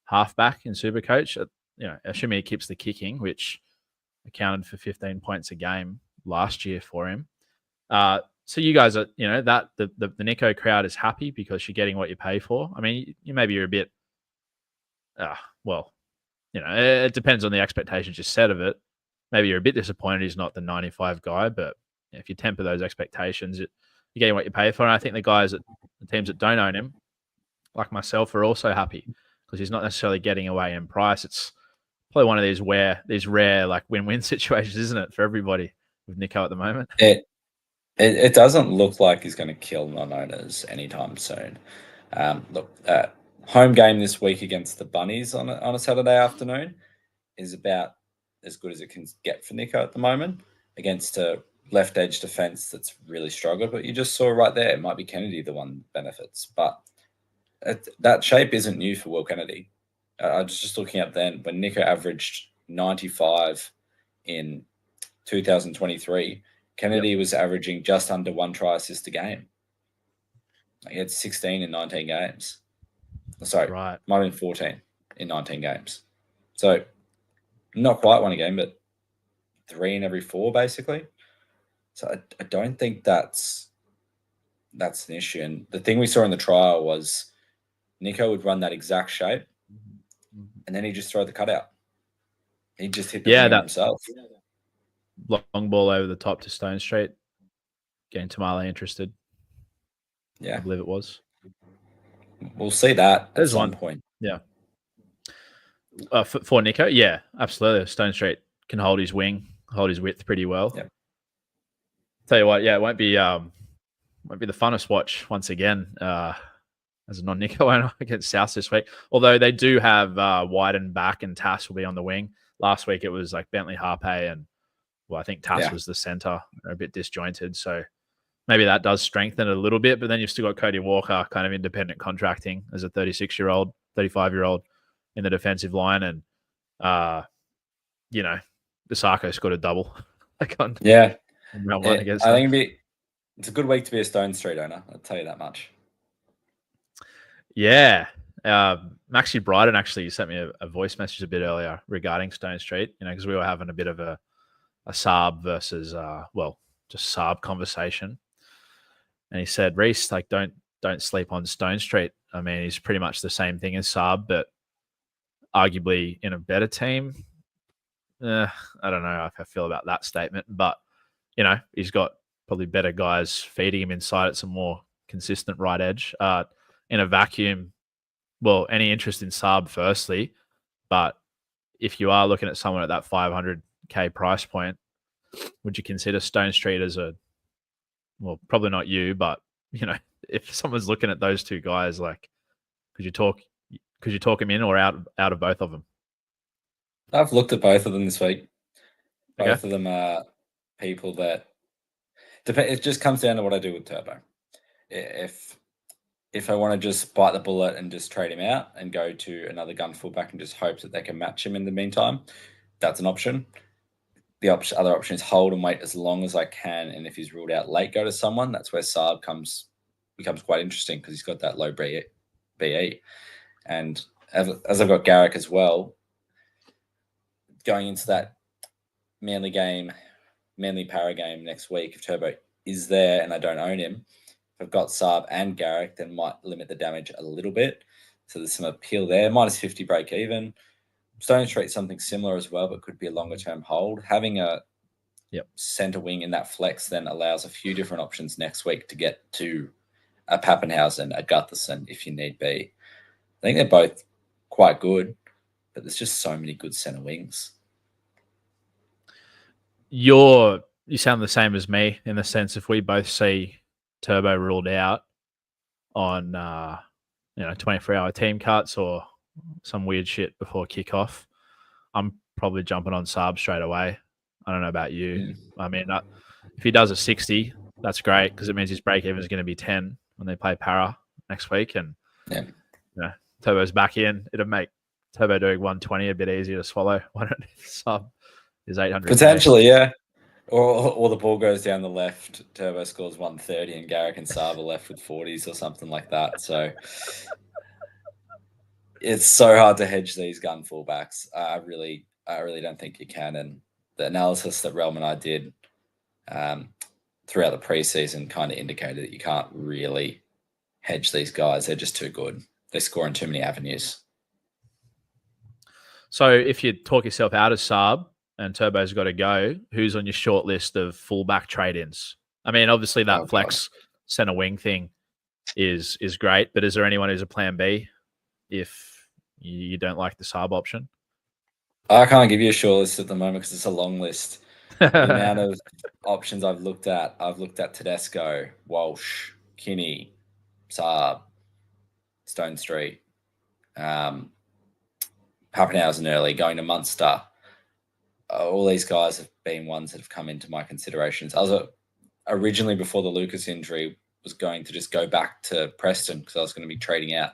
halfback in SuperCoach. You know, assuming he keeps the kicking, which accounted for 15 points a game last year for him. So you guys are, you know, that the Nico crowd is happy because you're getting what you pay for. I mean, you're a bit, well, you know, it depends on the expectations you set of it. Maybe you're a bit disappointed he's not the 95 guy, but if you temper those expectations, you're getting what you pay for. And I think the teams that don't own him, like myself, are also happy because he's not necessarily getting away in price. It's probably one of these rare like win-win situations, isn't it, for everybody with Nico at the moment?
It doesn't look like he's going to kill non-owners anytime soon. Home game this week against the Bunnies on a Saturday afternoon is about as good as it can get for Nico at the moment against a left edge defense that's really struggled. But you just saw right there, it might be Kennedy the one benefits. But that shape isn't new for Will Kennedy. I was just looking up then when Nico averaged 95 in 2023, Kennedy was averaging just under one try assist a game. He had 16 in 19 games. Sorry,
right.
Might have been 14 in 19 games. So not quite one a game, but 3 in every 4, basically. So I don't think that's an issue. And the thing we saw in the trial was Nico would run that exact shape, and then he'd just throw the cutout. He'd just hit the winger himself.
Long ball over the top to Stone Street, getting Tamale interested.
Yeah.
I believe it was.
We'll see that at
There's
some
one
point.
Yeah. For Nico, yeah, absolutely. Stone Street can hold his wing, hold his width pretty well.
Yep.
Tell you what, yeah, it won't be the funnest watch once again as a non-Nico owner against South this week. Although they do have Wyden back and Tass will be on the wing. Last week it was like Bentley Harpe and I think Tass was the centre. They're a bit disjointed, so maybe that does strengthen it a little bit. But then you've still got Cody Walker, kind of independent contracting as a 36-year-old, 35-year-old in the defensive line, and Bisako scored a double. On round one against
I
them.
think it's a good week to be a Stone Street owner. I'll tell you that much.
Yeah. Maxie Bryden actually sent me a voice message a bit earlier regarding Stone Street, because we were having a bit of a Saab versus, just Saab conversation. And he said, Reese, like, don't sleep on Stone Street. I mean, he's pretty much the same thing as Saab, but arguably in a better team. I don't know how I feel about that statement, but, he's got probably better guys feeding him inside at some more consistent right edge. In a vacuum, well, any interest in Saab firstly, but if you are looking at someone at that 500K price point, would you consider Stone Street as probably not you, but if someone's looking at those two guys, like, could you talk him in or out of both of them?
I've looked at both of them this week. Both
Okay.
of them are people that it just comes down to what I do with Turbo. If I want to just bite the bullet and just trade him out and go to another gun fullback and just hope that they can match him in the meantime, that's an option. The other option is hold and wait as long as I can, and if he's ruled out late, go to someone. That's where Saab becomes quite interesting because he's got that low BE. And as I've got Garrick as well, going into that Manly Para game next week, if Turbo is there and I don't own him, if I've got Saab and Garrick, then might limit the damage a little bit. So there's some appeal there. -50 break even. Stone Street something similar as well, but could be a longer term hold. Having a center wing in that flex then allows a few different options next week to get to a Pappenhausen, a Gutherson if you need be. I think they're both quite good, but there's just so many good center wings.
You sound the same as me in the sense if we both see Turbo ruled out on 24-hour team cuts or some weird shit before kickoff, I'm probably jumping on Saab straight away. I don't know about you. I mean, if he does a 60, that's great because it means his break even is going to be 10 when they play Para next week, and Turbo's back in. It'll make Turbo doing 120 a bit easier to swallow. Why don't Saab is 800
potentially, yeah. Or the ball goes down the left, Turbo scores 130, and Garrick and Saab are left with 40s or something like that. So it's so hard to hedge these gun fullbacks. I really don't think you can. And the analysis that Realm and I did throughout the preseason kind of indicated that you can't really hedge these guys. They're just too good. They score in too many avenues.
So if you talk yourself out of Saab and Turbo's got to go, who's on your short list of fullback trade-ins? I mean, obviously that flex center wing thing is great, but is there anyone who's a plan B if you don't like the Saab option?
I can't give you a short list at the moment because it's a long list. The amount of options I've looked at Tedesco, Walsh, Kinney, Saab, Stone Street, Pappenhausen early, going to Munster. All these guys have been ones that have come into my considerations. I was originally, before the Lucas injury, was going to just go back to Preston because I was going to be trading out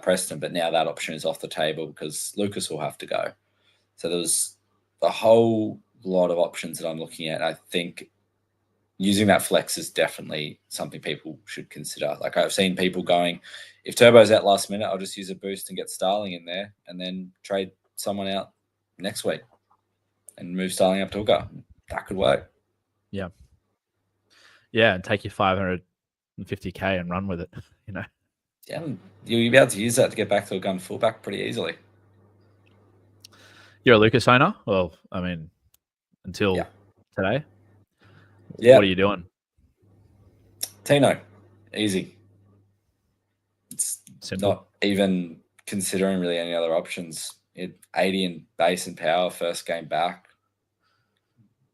Preston, but now that option is off the table because Lucas will have to go. So there's a whole lot of options that I'm looking at. I think using that flex is definitely something people should consider. Like I've seen people going, if Turbo's out last minute, I'll just use a boost and get Starling in there and then trade someone out next week and move Starling up to hooker. That could work.
Yeah. Yeah, and take your 550K and run with it,
Yeah, you'll be able to use that to get back to a gun fullback pretty easily.
You're a Lucas owner? Well, I mean, until today?
Yeah.
What are you doing?
Tino. Easy. It's
simple.
Not even considering really any other options. 80 in base and power, first game back.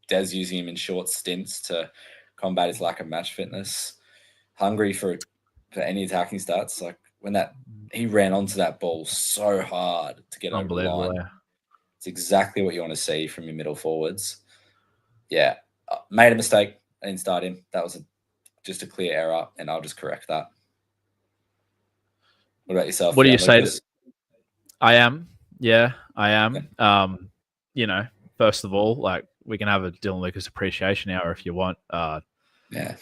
Des using him in short stints to combat his lack of match fitness. Hungry for any attacking stats. Like when he ran onto that ball so hard to get over the line.
Yeah.
It's exactly what you want to see from your middle forwards. Yeah. Made a mistake. I didn't start him. That was just a clear error, and I'll just correct that. What about yourself?
What do you say?
Lucas?
I am. Yeah, I am.
Okay.
First of all, like, we can have a Dylan Lucas appreciation hour if you want.
Yeah.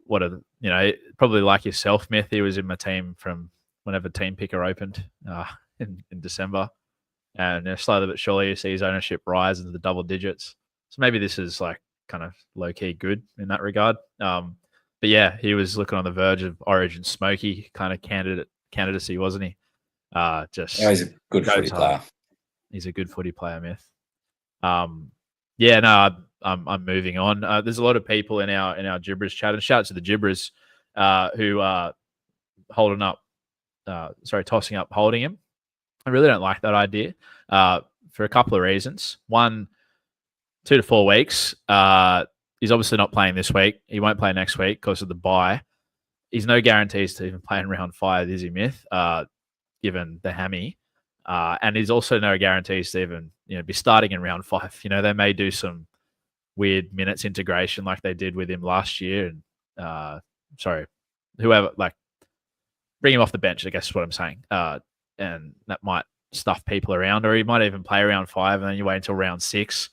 Probably like yourself, Myth. He was in my team from whenever Team Picker opened in December. And slowly but surely you see his ownership rise into the double digits. So maybe this is like kind of low-key good in that regard. But yeah, he was looking on the verge of Origin Smoky kind of candidacy, wasn't he?
He's a good footy player.
He's a good footy player, Myth. I'm moving on. There's a lot of people in our Gibbers chat, and shout out to the Gibbers who are tossing up holding him. I really don't like that idea for a couple of reasons. One, 2 to 4 weeks. He's obviously not playing this week. He won't play next week because of the bye. He's no guarantees to even play in round 5, is he, Myth? Given the hammy. And he's also no guarantees to even be starting in round 5. They may do some weird minutes integration like they did with him last year. And whoever, like, bring him off the bench, I guess is what I'm saying. And that might stuff people around, or he might even play around 5 and then you wait until round 6.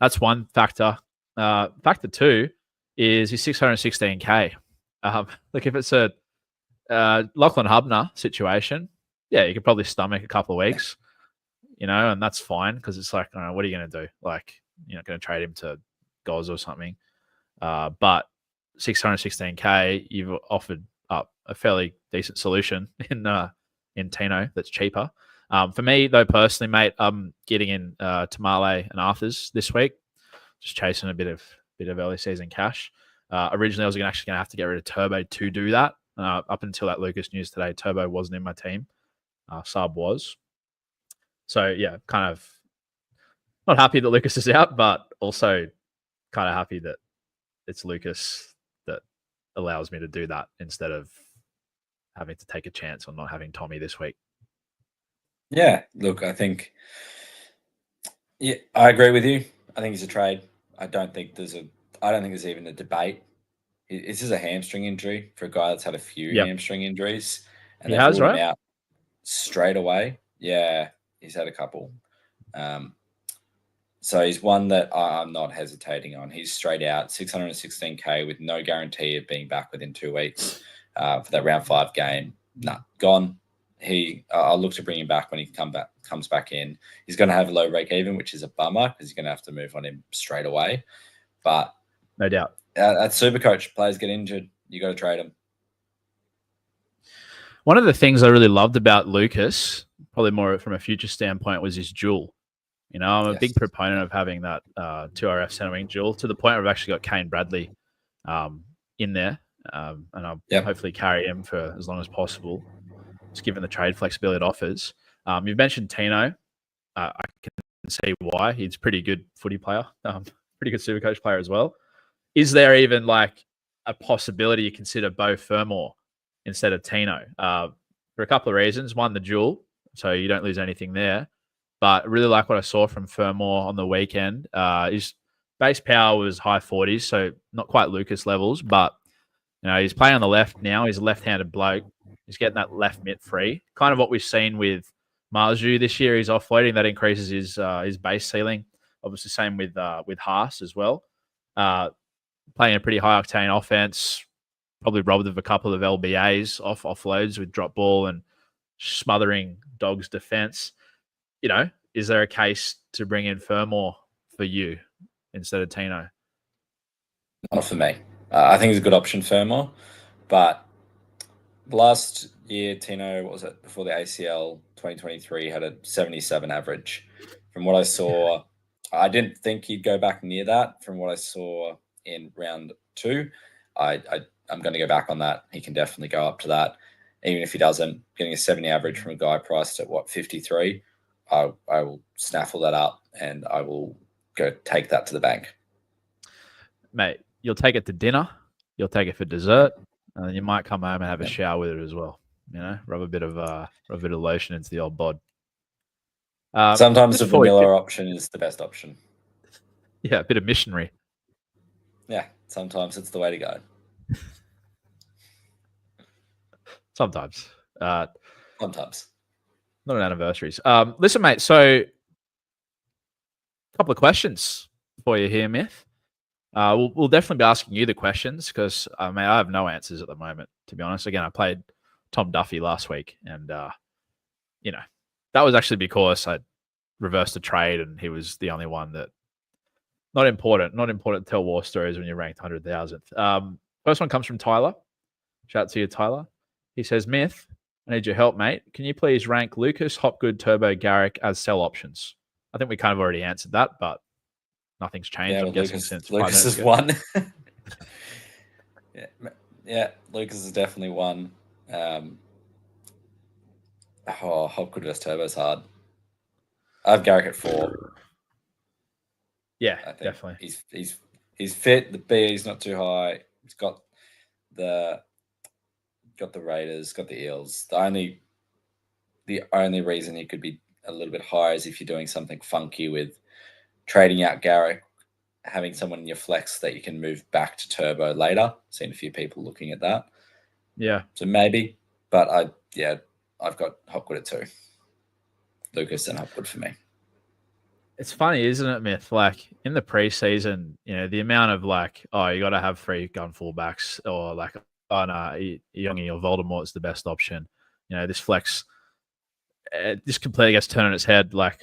That's one factor. Factor 2 is he's 616k. Look, if it's a Lachlan Hubner situation, yeah, you could probably stomach a couple of weeks, and that's fine because it's like, what are you going to do? Like, you're not going to trade him to Goz or something. But 616k, you've offered up a fairly decent solution in Tino that's cheaper. For me, though, personally, mate, I'm getting in Tamale and Arthurs this week, just chasing a bit of early season cash. Originally, I was actually going to have to get rid of Turbo to do that. Up until that Lucas news today, Turbo wasn't in my team. Sub was. So, yeah, kind of not happy that Lucas is out, but also kind of happy that it's Lucas that allows me to do that instead of having to take a chance on not having Tommy this week.
Yeah, look, I think I agree with you. I think it's a trade. I don't think there's even a debate. This is a hamstring injury for a guy that's had a few hamstring injuries, and they've ruled him out straight away. Yeah, he's had a couple. So he's one that I'm not hesitating on. He's straight out, 616k with no guarantee of being back within 2 weeks for that round 5 game. Gone. I'll look to bring him back when he comes back in. He's going to have a low break even, which is a bummer because you're going to have to move on him straight away. But
no doubt.
At SuperCoach, players get injured. You got to trade them.
One of the things I really loved about Lucas, probably more from a future standpoint, was his duel. I'm a big proponent of having that 2RF centre wing duel, to the point where I've actually got Kane Bradley in there, and I'll hopefully carry him for as long as possible, just given the trade flexibility it offers. You've mentioned Tino. I can see why. He's a pretty good footy player, pretty good SuperCoach player as well. Is there even like a possibility you consider Beau Fermor instead of Tino? For a couple of reasons. One, the duel, so you don't lose anything there. But I really like what I saw from Fermor on the weekend. His base power was high 40s, so not quite Lucas levels, but he's playing on the left now. He's a left-handed bloke. He's getting that left mitt free. Kind of what we've seen with Marju this year. He's offloading. That increases his base ceiling. Obviously, same with Haas as well. Playing a pretty high-octane offense. Probably robbed of a couple of LBAs offloads with drop ball and smothering Dog's defense. Is there a case to bring in Fermor for you instead of Tino?
Not for me. I think it's a good option, Fermor. But last year, Tino, what was it, before the ACL, 2023, had a 77 average. From what I saw, I didn't think he'd go back near that. From what I saw in round 2, I'm going to go back on that. He can definitely go up to that. Even if he doesn't, getting a 70 average from a guy priced at, 53, I will snaffle that up and I will go take that to the bank.
Mate, you'll take it to dinner. You'll take it for dessert. And then you might come home and have a shower with it as well. Rub a bit of lotion into the old bod.
Sometimes the vanilla option is the best option.
Yeah, a bit of missionary.
Yeah, Sometimes it's the way to go.
Sometimes.
Sometimes.
Not on anniversaries. Listen, mate, so a couple of questions for you here, Myth. We'll definitely be asking you the questions because, I have no answers at the moment, to be honest. Again, I played Tom Duffy last week, and, that was actually because I reversed a trade and he was the only one that not important to tell war stories when you're ranked 100,000th. First one comes from Tyler. Shout out to you, Tyler. He says, Myth, I need your help, mate. Can you please rank Lucas, Hopgood, Turbo, Garrick as sell options? I think we kind of already answered that, but nothing's changed.
Yeah,
I'm guessing since
Lucas is one. yeah, Lucas is definitely one. Hopgood vs Turbo's hard. I have Garrick at 4.
Yeah,
I think
definitely.
He's fit. The BE's not too high. He's got the Raiders, got the Eels. The only reason he could be a little bit higher is if you're doing something funky with trading out Garrick, having someone in your flex that you can move back to Turbo later. Seen a few people looking at that.
Yeah.
So maybe, but I've got Hopgood at 2. Lucas and Hopgood for me.
It's funny, isn't it, Myth? Like in the preseason, the amount of like, oh, you got to have 3 gun fullbacks, or like, oh no, Youngie or Voldemort's the best option. This flex, this completely gets turned on its head like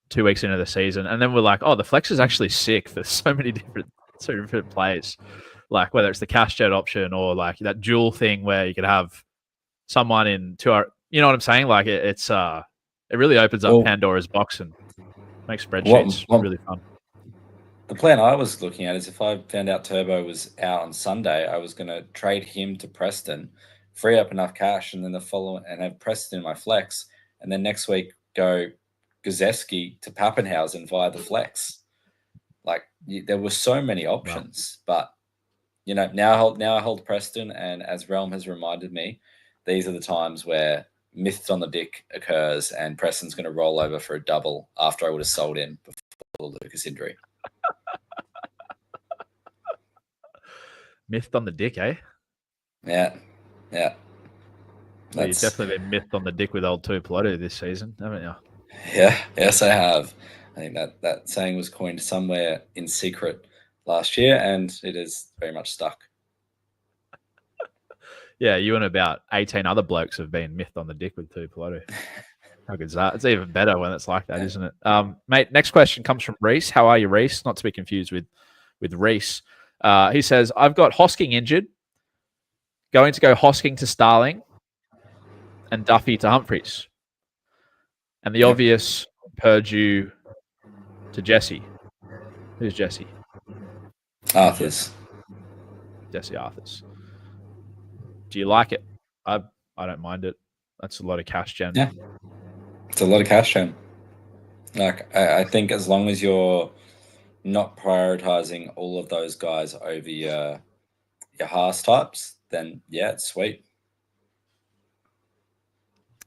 2 weeks into the season, and then we're like, oh, the flex is actually sick for so many different players. Like whether it's the cash jet option or like that dual thing where you could have someone in 2 hours. You know what I'm saying? Like it really opens up Pandora's box and makes spreadsheets really fun.
The plan I was looking at is if I found out Turbo was out on Sunday, I was going to trade him to Preston, free up enough cash, and then and have Preston in my flex, and then next week go Gutherson to Pappenhausen via the flex. Like there were so many options, but now I hold Preston, and as Realm has reminded me, these are the times where myth on the dick occurs, and Preston's going to roll over for a double after I would have sold him before the Lucas injury.
Myth on the dick, eh?
Yeah.
Well, you've definitely been mythed on the dick with old Tuipulotu this season, haven't you?
Yeah, yes, I have. I think that saying was coined somewhere in secret last year, and it is very much stuck.
Yeah, you and about 18 other blokes have been mythed on the dick with Tuipulotu. How good is that? It's even better when it's like that, isn't it? Mate, next question comes from Reese. How are you, Reese? Not to be confused with Reese. He says, I've got Hosking injured. Going to go Hosking to Starling and Duffy to Humphreys. And the obvious Purdue to Jesse. Who's Jesse?
Arthurs.
Jesse Arthurs. Do you like it? I don't mind it. That's a lot of cash gen.
Yeah. It's a lot of cash gen. Like I think as long as you're not prioritizing all of those guys over your Haas types, then yeah, it's sweet.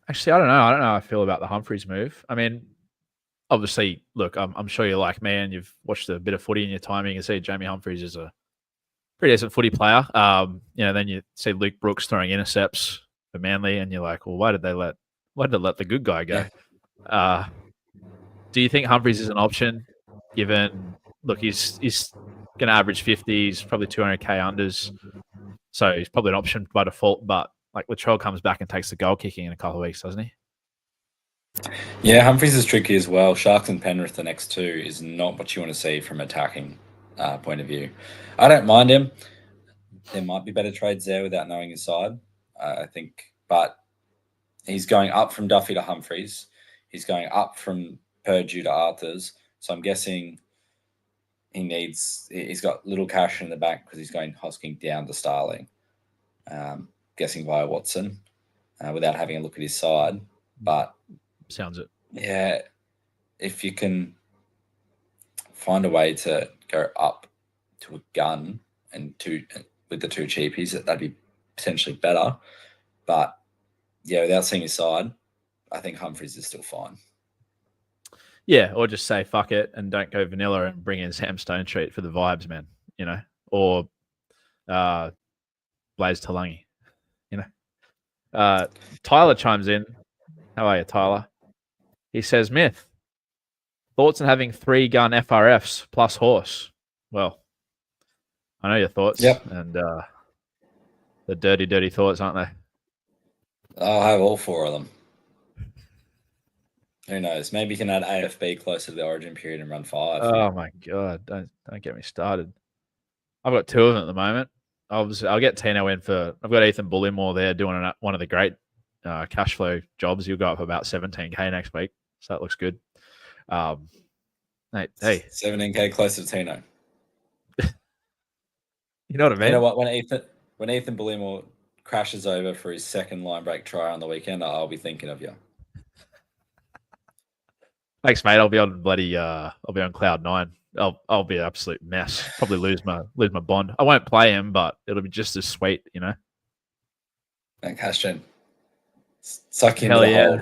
Actually, I don't know. I don't know how I feel about the Humphreys move. I mean, obviously, look, I'm sure you're like me and you've watched a bit of footy in your time. You can see Jamie Humphreys is a pretty decent footy player. Then you see Luke Brooks throwing intercepts for Manly, and you're like, well, why did they let the good guy go? Yeah. Do you think Humphreys is an option? Given, look, he's going to average 50s, probably 200k unders, so he's probably an option by default. But like Latrell comes back and takes the goal kicking in a couple of weeks, doesn't he?
Yeah, Humphreys is tricky as well. Sharks and Penrith, the next 2, is not what you want to see from attacking point of view. I don't mind him. There might be better trades there without knowing his side, I think. But he's going up from Duffy to Humphreys. He's going up from Purdue to Arthurs. So I'm guessing he's got little cash in the bank because he's going Hosking down to Starling. Guessing via Watson without having a look at his side. But
sounds it.
Yeah, if you can find a way to go up to a gun and with the 2 cheapies, that'd be potentially better. But yeah, without seeing his side, I think Humphreys is still fine. Yeah,
or just say fuck it and don't go vanilla and bring in Sam Stonestreet for the vibes, man. or Blaze Talangi. Tyler chimes in. How are you, Tyler? He says, Myth, thoughts on having 3-gun FRFs plus horse? Well, I know your thoughts.
Yep.
And the dirty, dirty thoughts, aren't they?
I'll have all 4 of them. Who knows? Maybe you can add AFB closer to the origin period and run 5.
Oh, my God. Don't get me started. I've got 2 of them at the moment. Obviously, I'll get Tino in for... I've got Ethan Bullimore there doing one of the great cash flow jobs. He'll go up about 17K next week. So that looks good. Hey.
17K closer to Tino.
You know what I mean?
You know what? When Ethan Bullimore crashes over for his second line break try on the weekend, I'll be thinking of you.
Thanks, mate. I'll be on cloud 9. I'll be an absolute mess. Probably lose my bond. I won't play him, but it'll be just as sweet, you know.
And cash gen. Suck you into the hole.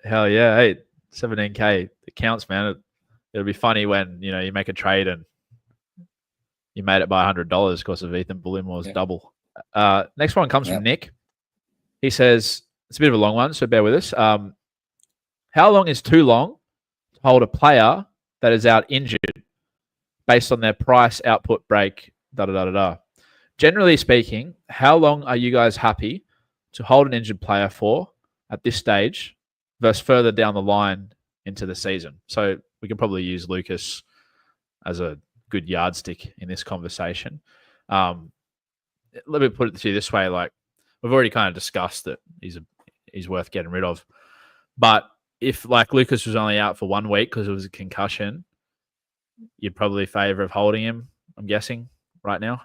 Hell yeah. Hey, 17K. It counts, man. It'll be funny when, you make a trade and you made it by $100 because of Ethan Bullimore's double. Next one comes from Nick. He says, it's a bit of a long one, so bear with us. How long is too long to hold a player that is out injured based on their price, output, break, da-da-da-da-da? Generally speaking, how long are you guys happy to hold an injured player for at this stage versus further down the line into the season? So we can probably use Lucas as a good yardstick in this conversation. Let me put it to you this way. Like, we've already kind of discussed that he's worth getting rid of. But if, like, Lucas was only out for 1 week because it was a concussion, you'd probably favour of holding him, I'm guessing, right now?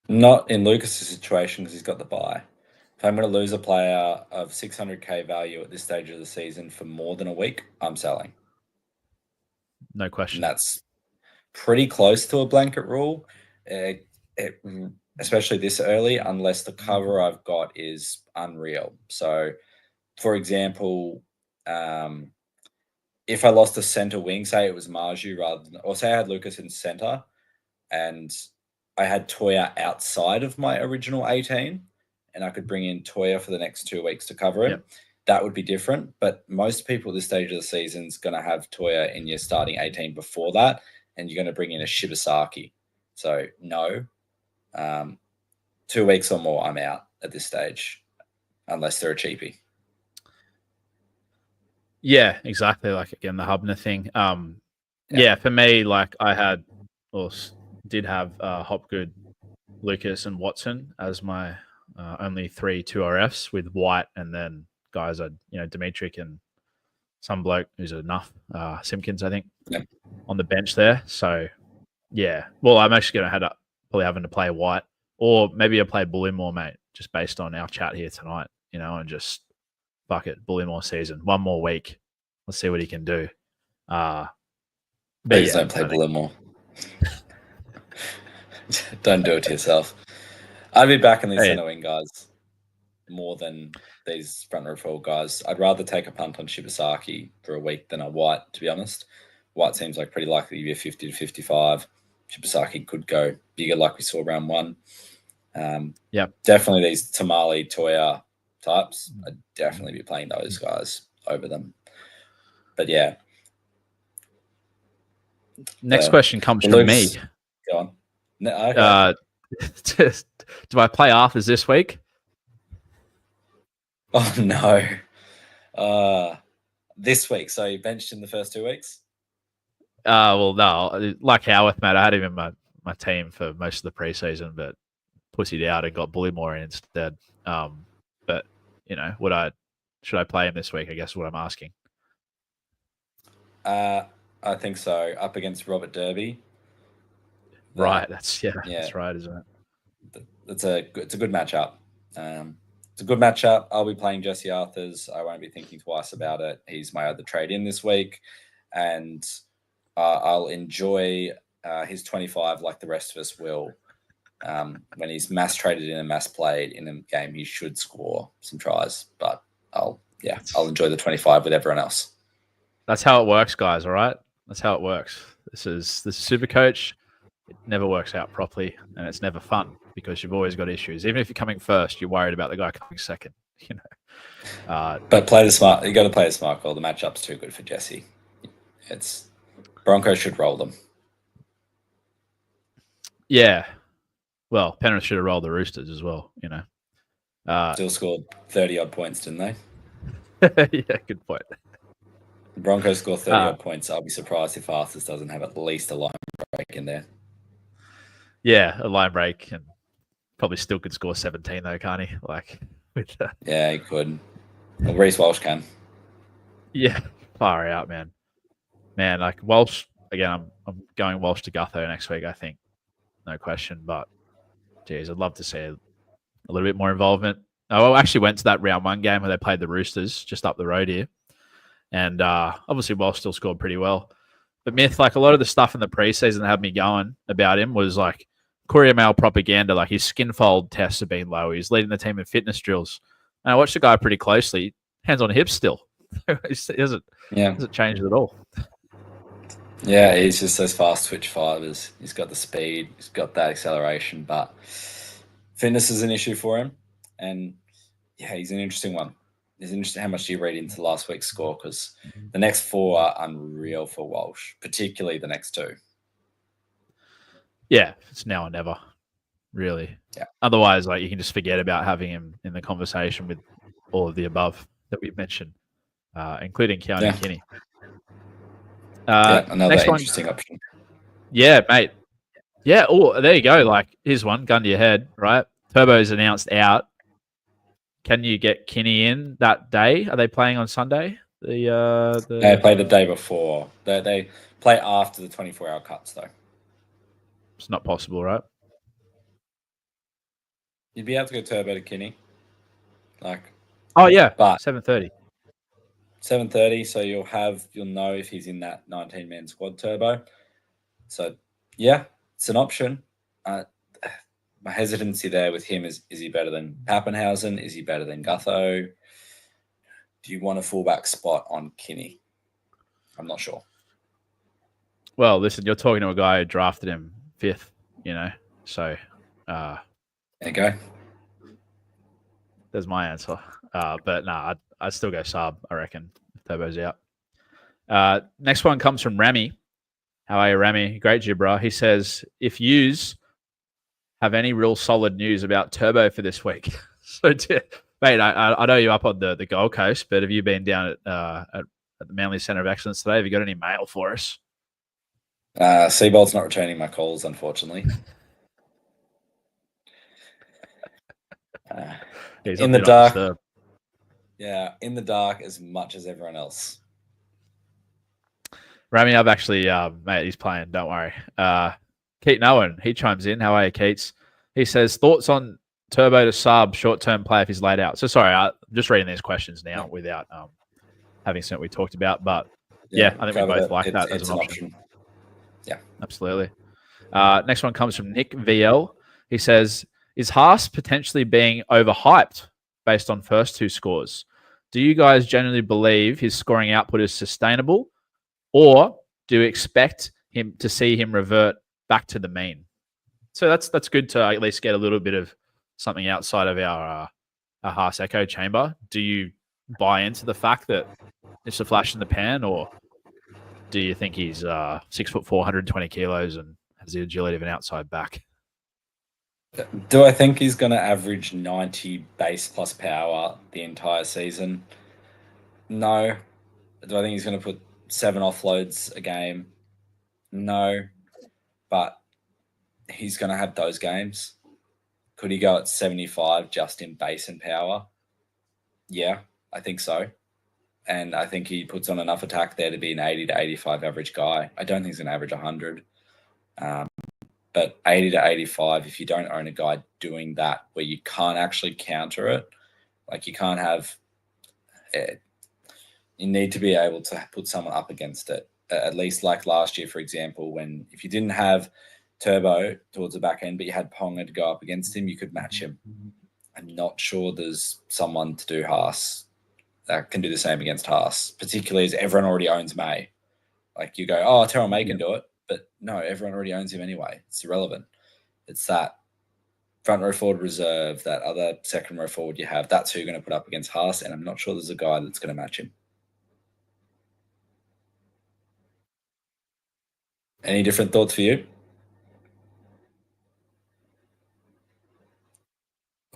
Not in Lucas's situation because he's got the bye. If I'm going to lose a player of 600K value at this stage of the season for more than a week, I'm selling.
No question.
And that's pretty close to a blanket rule, especially this early, unless the cover I've got is unreal. So, for example, if I lost a centre wing, say it was Marju or say I had Lucas in centre and I had Toya outside of my original 18 and I could bring in Toya for the next 2 weeks to cover it, that would be different. But most people at this stage of the season is going to have Toya in your starting 18 before that, and you're going to bring in a Shibasaki. So no, 2 weeks or more, I'm out at this stage, unless they're a cheapie.
Yeah, exactly. Like, again, the Hubner thing. Yeah, for me, like, did have Hopgood, Lucas, and Watson as my only 3 2RFs with White, and then guys Dimitrik and some bloke who's enough, Simpkins, I think, on the bench there. So, yeah. Well, I'm actually going to probably having to play White, or maybe I play Bullimore, mate, just based on our chat here tonight, and just fuck it, Bullimore season. 1 more week. Let's see what he can do.
Please don't play Bullimore. Don't do it to yourself. I'd be back in these centre wing guys more than these front row forward guys. I'd rather take a punt on Shibasaki for a week than a White, to be honest. White seems like pretty likely to be a 50 to 55. Shibasaki could go bigger like we saw round 1. Definitely these Tamale, Toya types, I'd definitely be playing those guys over them. But yeah.
Next question comes from me.
Go on. No, okay.
Do I play Arthurs this week?
Oh, no. This week. So you benched in the first 2 weeks?
Well, no. Like Howarth, mate, I had him in my team for most of the preseason, but pussied out and got Bullimore in instead. But, should I play him this week? I guess is what I'm asking.
I think so. Up against Robert Derby.
Right. That's right, isn't it?
It's a good matchup. It's a good matchup. I'll be playing Jesse Arthurs. I won't be thinking twice about it. He's my other trade in this week, and I'll enjoy his 25 like the rest of us will. When he's mass traded in and mass played in a game, he should score some tries. But I'll enjoy the 25 with everyone else.
That's how it works, guys. All right, that's how it works. This is SuperCoach. it never works out properly, and it's never fun because you've always got issues. Even if you're coming first, you're worried about the guy coming second.
But play the smart. You got to play the smart call. The matchup's too good for Jesse. It's Broncos should roll them.
Yeah. Well, Penrith should have rolled the Roosters as well.
Still scored 30-odd points, didn't they?
Yeah, good point.
The Broncos score 30-odd points. I'll be surprised if Arthurs doesn't have at least a line break in there.
Yeah, a line break, and probably still could score 17 though, can't he?
Yeah, he could. Well, Reece Walsh can.
Yeah, far out, man. Like Walsh again. I'm going Walsh to Gutho next week. I think, no question. But geez, I'd love to see a little bit more involvement. I actually went to that round 1 game where they played the Roosters just up the road here, and obviously Walsh still scored pretty well. But Myth, like a lot of the stuff in the preseason that had me going about him was like Courier Mail propaganda. Like his skin fold tests have been low. He's leading the team in fitness drills. And I watched the guy pretty closely. Hands on hips still. He hasn't changed at all.
Yeah, he's just those fast twitch fibers. He's got the speed. He's got that acceleration. But fitness is an issue for him. And yeah, he's an interesting one. It's interesting how much do you read into last week's score, because the next 4 are unreal for Walsh, particularly the next 2.
Yeah, it's now or never, really.
Yeah.
Otherwise, like you can just forget about having him in the conversation with all of the above that we've mentioned, including Keanu Kinney.
Another interesting option.
Yeah, mate. Yeah. Oh, there you go. Like, here's one. Gun to your head, right? Turbo's announced out. Can you get Kinney in that day? Are they playing on Sunday? They
play the day before. They play after the 24-hour cuts, though.
It's not possible, right?
You'd be able to go Turbo to Kinney.
Oh yeah,
but
7:30.
7:30, so you'll know if he's in that 19-man squad Turbo. So yeah, it's an option. My hesitancy there with him is he better than Pappenhausen? Is he better than Gutho? Do you want a fullback spot on Kinney? I'm not sure.
Well, listen, you're talking to a guy who drafted him 5th, so
there you go.
There's my answer. But no, I'd still go sub, I reckon, if Turbo's out. Next one comes from Rami. How are you, Rami? Great, Gibra. He says, if yous have any real solid news about Turbo for this week. So, mate, I know you're up on the Gold Coast, but have you been down at the Manly Centre of Excellence today? Have you got any mail for us?
Seabold's not returning my calls, unfortunately. In the dark. Yeah, in the dark as much as everyone else.
Rami, I've actually, mate, he's playing. Don't worry. Keaton Owen, he chimes in. How are you, Keats? He says, thoughts on Turbo to sub, short-term play if he's laid out. So, sorry, I'm just reading these questions now without having seen what we talked about. But, yeah I think we both like that as an option.
Yeah.
Absolutely. Next one comes from Nick VL. He says, is Haas potentially being overhyped based on first 2 scores? Do you guys generally believe his scoring output is sustainable, or do you expect him to see him revert back to the mean? So that's good to at least get a little bit of something outside of our Haas echo chamber. Do you buy into the fact that it's a flash in the pan, or do you think he's 6'4", 120 kilos and has the agility of an outside back?
Do I think he's going to average 90 base plus power the entire season? No. Do I think he's going to put 7 offloads a game? No. But he's going to have those games. Could he go at 75 just in base and power? Yeah, I think so. And I think he puts on enough attack there to be an 80 to 85 average guy. I don't think he's going to average 100. But 80 to 85, if you don't own a guy doing that where you can't actually counter it, like you can't have it, you need to be able to put someone up against it. At least like last year, for example, when if you didn't have Turbo towards the back end, but you had Ponga to go up against him, you could match him. I'm not sure there's someone to do Haas that can do the same against Haas, particularly as everyone already owns May. Like you go, oh, Terrell May can do it. But no, everyone already owns him anyway. It's irrelevant. It's that front row forward reserve, that other second row forward you have. That's who you're going to put up against Haas, and I'm not sure there's a guy that's going to match him. Any different thoughts for you?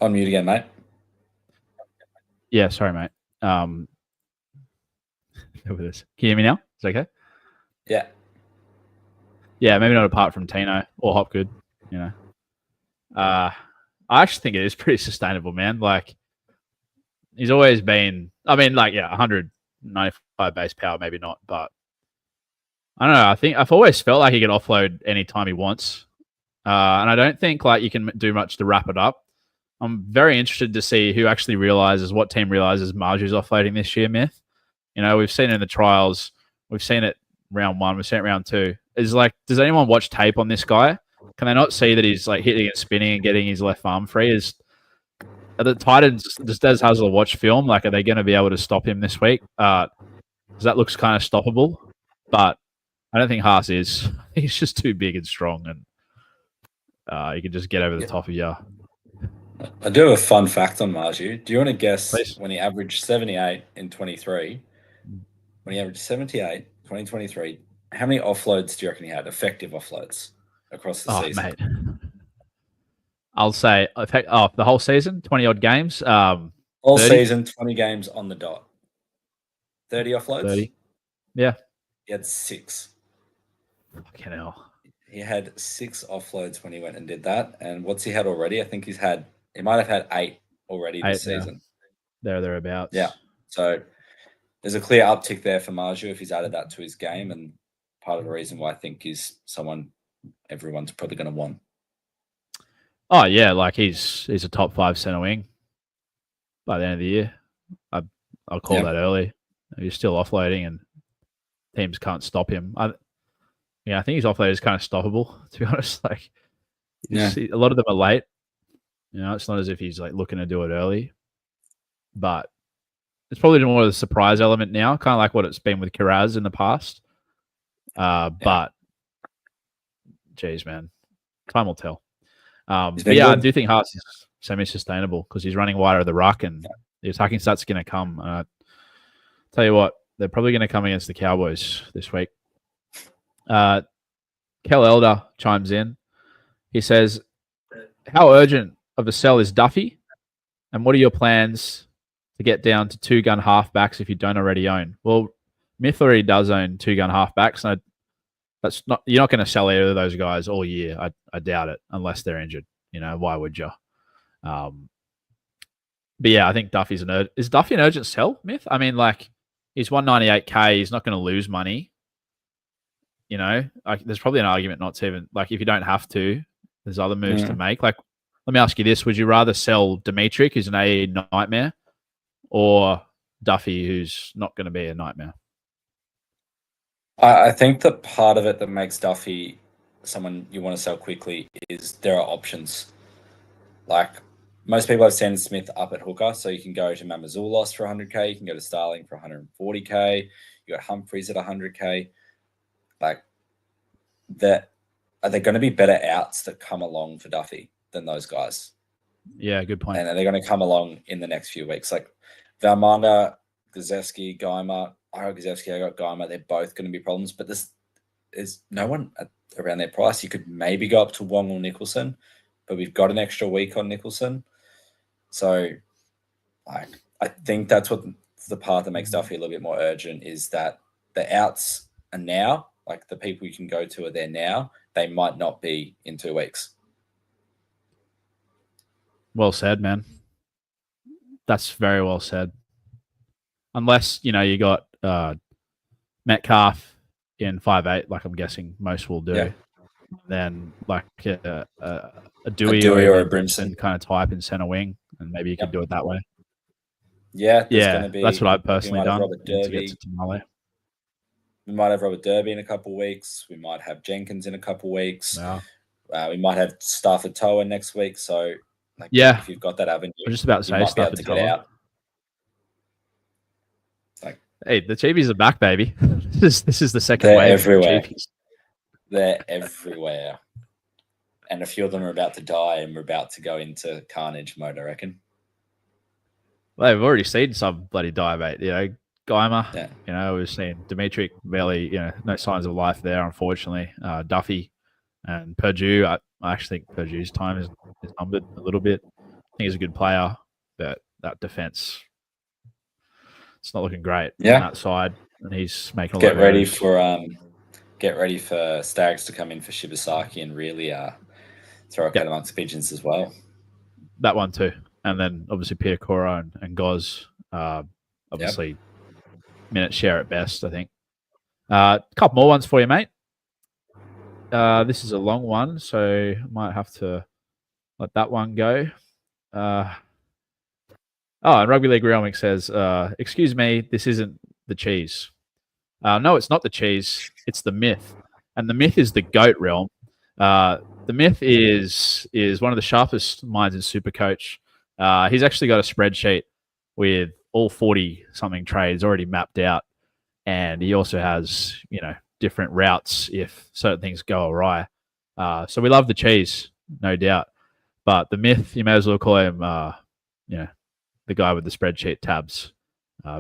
On mute again, mate.
Yeah, sorry, mate. Over this. Can you hear me now? Is it okay?
Yeah.
Yeah, maybe not apart from Tino or Hopgood, you know. I actually think it is pretty sustainable, man. Like, he's always been, I mean, like, yeah, 195 base power, maybe not, but I don't know. I think I've always felt like he can offload anytime he wants. And I don't think like you can do much to wrap it up. I'm very interested to see who actually realizes, what team realizes Marju's offloading this year, Myth. You know, we've seen it in the trials. We've seen it round 1. We've seen it round 2. Is like, does anyone watch tape on this guy? Can they not see that he's like hitting and spinning and getting his left arm free? Are the Titans, does Des Hasler watch film? Like, are they going to be able to stop him this week? Because that looks kind of stoppable. But I don't think Haas is. He's just too big and strong, and he can just get over the top of you.
I do have a fun fact on Marju. Do you want to guess
Please.
when he averaged 78 in 23? When he averaged 78, 2023, how many offloads do you reckon he had? Effective offloads across the season?
Mate. I'll say the whole season, 20-odd games.
All
30?
Season, 20 games on the dot. 30 offloads?
30. Yeah.
He had 6.
Fucking hell.
He had 6 offloads when he went and did that. And what's he had already? I think he might have had 8 already this season.
Thereabouts.
Yeah. So there's a clear uptick there for Marju if he's added that to his game. And part of the reason why I think he's someone everyone's probably going to want.
Oh, yeah. Like, he's a top 5 centre wing by the end of the year. I'll call that early. He's still offloading and teams can't stop him. I think his offload is kind of stoppable, to be honest. Like, a lot of them are late. You know, it's not as if he's like looking to do it early, but it's probably more of the surprise element now, kind of like what it's been with Kiraz in the past. But, geez, man, time will tell. But yeah, I do think Haas is semi-sustainable because he's running wider of the ruck and the attacking stats are going to come. Tell you what, they're probably going to come against the Cowboys this week. Kel Elder chimes in. He says, how urgent of a sell is Duffy? And what are your plans to get down to 2-gun halfbacks if you don't already own? Well, Myth already does own 2-gun halfbacks. And you're not going to sell either of those guys all year. I doubt it, unless they're injured. You know, why would you? But yeah, I think Duffy's is Duffy an urgent sell, Myth? I mean, like, he's 198K. He's not going to lose money. You know, like, there's probably an argument not to even, like, if you don't have to, there's other moves to make. Like, let me ask you this. Would you rather sell Dimitri, who's an AE nightmare, or Duffy, who's not going to be a nightmare?
I think the part of it that makes Duffy someone you want to sell quickly is there are options. Like, most people have Sandon Smith up at hooker, so you can go to Mamazoulos for 100K, you can go to Starling for 140K, you got Humphreys at 100K. Like, are there going to be better outs that come along for Duffy than those guys?
Yeah, good point.
And are they going to come along in the next few weeks? Like, Valmanda, Gazewski, Geimer, I got Gazewski, I got Geimer, they're both going to be problems, but there's no one around their price. You could maybe go up to Wong or Nicholson, but we've got an extra week on Nicholson. So I think that's what the part that makes Duffy a little bit more urgent is that the outs are now, like the people you can go to are there now. They might not be in 2 weeks.
Well said, man. That's very well said. Unless, you know, you got Metcalf in 5'8", like I'm guessing most will do. Yeah. Then like a Dewey or a Brimson kind of type in center wing, and maybe you could do it that way.
Yeah,
that's what I've personally done to get to Tamale.
We might have Robert Derby in a couple of weeks. We might have Jenkins in a couple of weeks.
Yeah.
We might have Stafford Toa next week. So, like, if you've got that avenue,
I'm just about to say Stafford Toa. Like, hey, the Chibies are back, baby. This is the second wave.
Everywhere. They're everywhere. And a few of them are about to die, and we're about to go into carnage mode, I reckon.
Well, we've already seen some bloody die, mate. Geimer,
Yeah.
we've seen Dimitri, barely, no signs of life there, unfortunately. Duffy and Purdue. I actually think Purdue's time is numbered a little bit. I think he's a good player, but that defense, it's not looking great on that side. And he's making
get ready for Stags to come in for Shibasaki and really throw a cat amongst pigeons as well.
That one too. And then obviously Piacora and Goz, obviously minute share at best, I think. A couple more ones for you, mate. This is a long one, so I might have to let that one go. And Rugby League Realming says, excuse me, this isn't the cheese. No, it's not the cheese. It's the myth. And the myth is the GOAT realm. The myth is one of the sharpest minds in SuperCoach. He's actually got a spreadsheet with all 40-something trades already mapped out. And he also has, different routes if certain things go awry. So we love the cheese, no doubt. But the myth, you may as well call him, the guy with the spreadsheet tabs,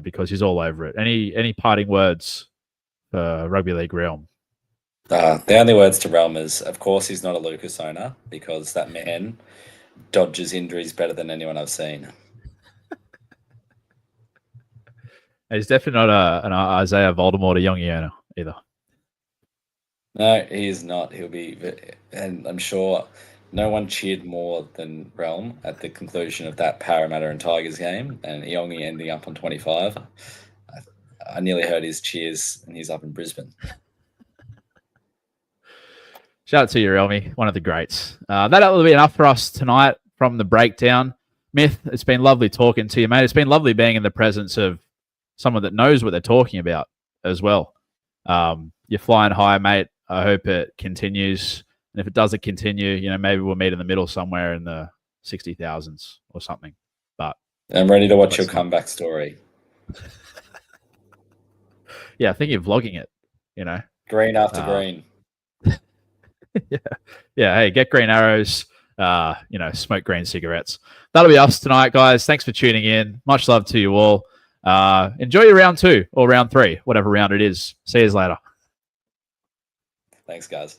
because he's all over it. Any parting words for Rugby League Realm?
The only words to Realm is, of course, he's not a Lucas owner, because that man dodges injuries better than anyone I've seen.
He's definitely not an Isaiah Voldemort, a Youngie owner either.
No, he is not. He'll be, and I'm sure no one cheered more than Realm at the conclusion of that Parramatta and Tigers game, and Iongi ending up on 25. I nearly heard his cheers, and he's up in Brisbane.
Shout out to you, Realmy, one of the greats. That'll be enough for us tonight from the breakdown. Myth, it's been lovely talking to you, mate. It's been lovely being in the presence of someone that knows what they're talking about as well. You're flying high, mate. I hope it continues. And if it doesn't continue, maybe we'll meet in the middle somewhere in the 60,000s or something. But
I'm ready to watch your comeback story.
Yeah, I think you're vlogging it,
Green after green.
Yeah. Hey, get green arrows, smoke green cigarettes. That'll be us tonight, guys. Thanks for tuning in. Much love to you all. Enjoy your round 2 or round 3, whatever round it is. See you later.
Thanks, guys.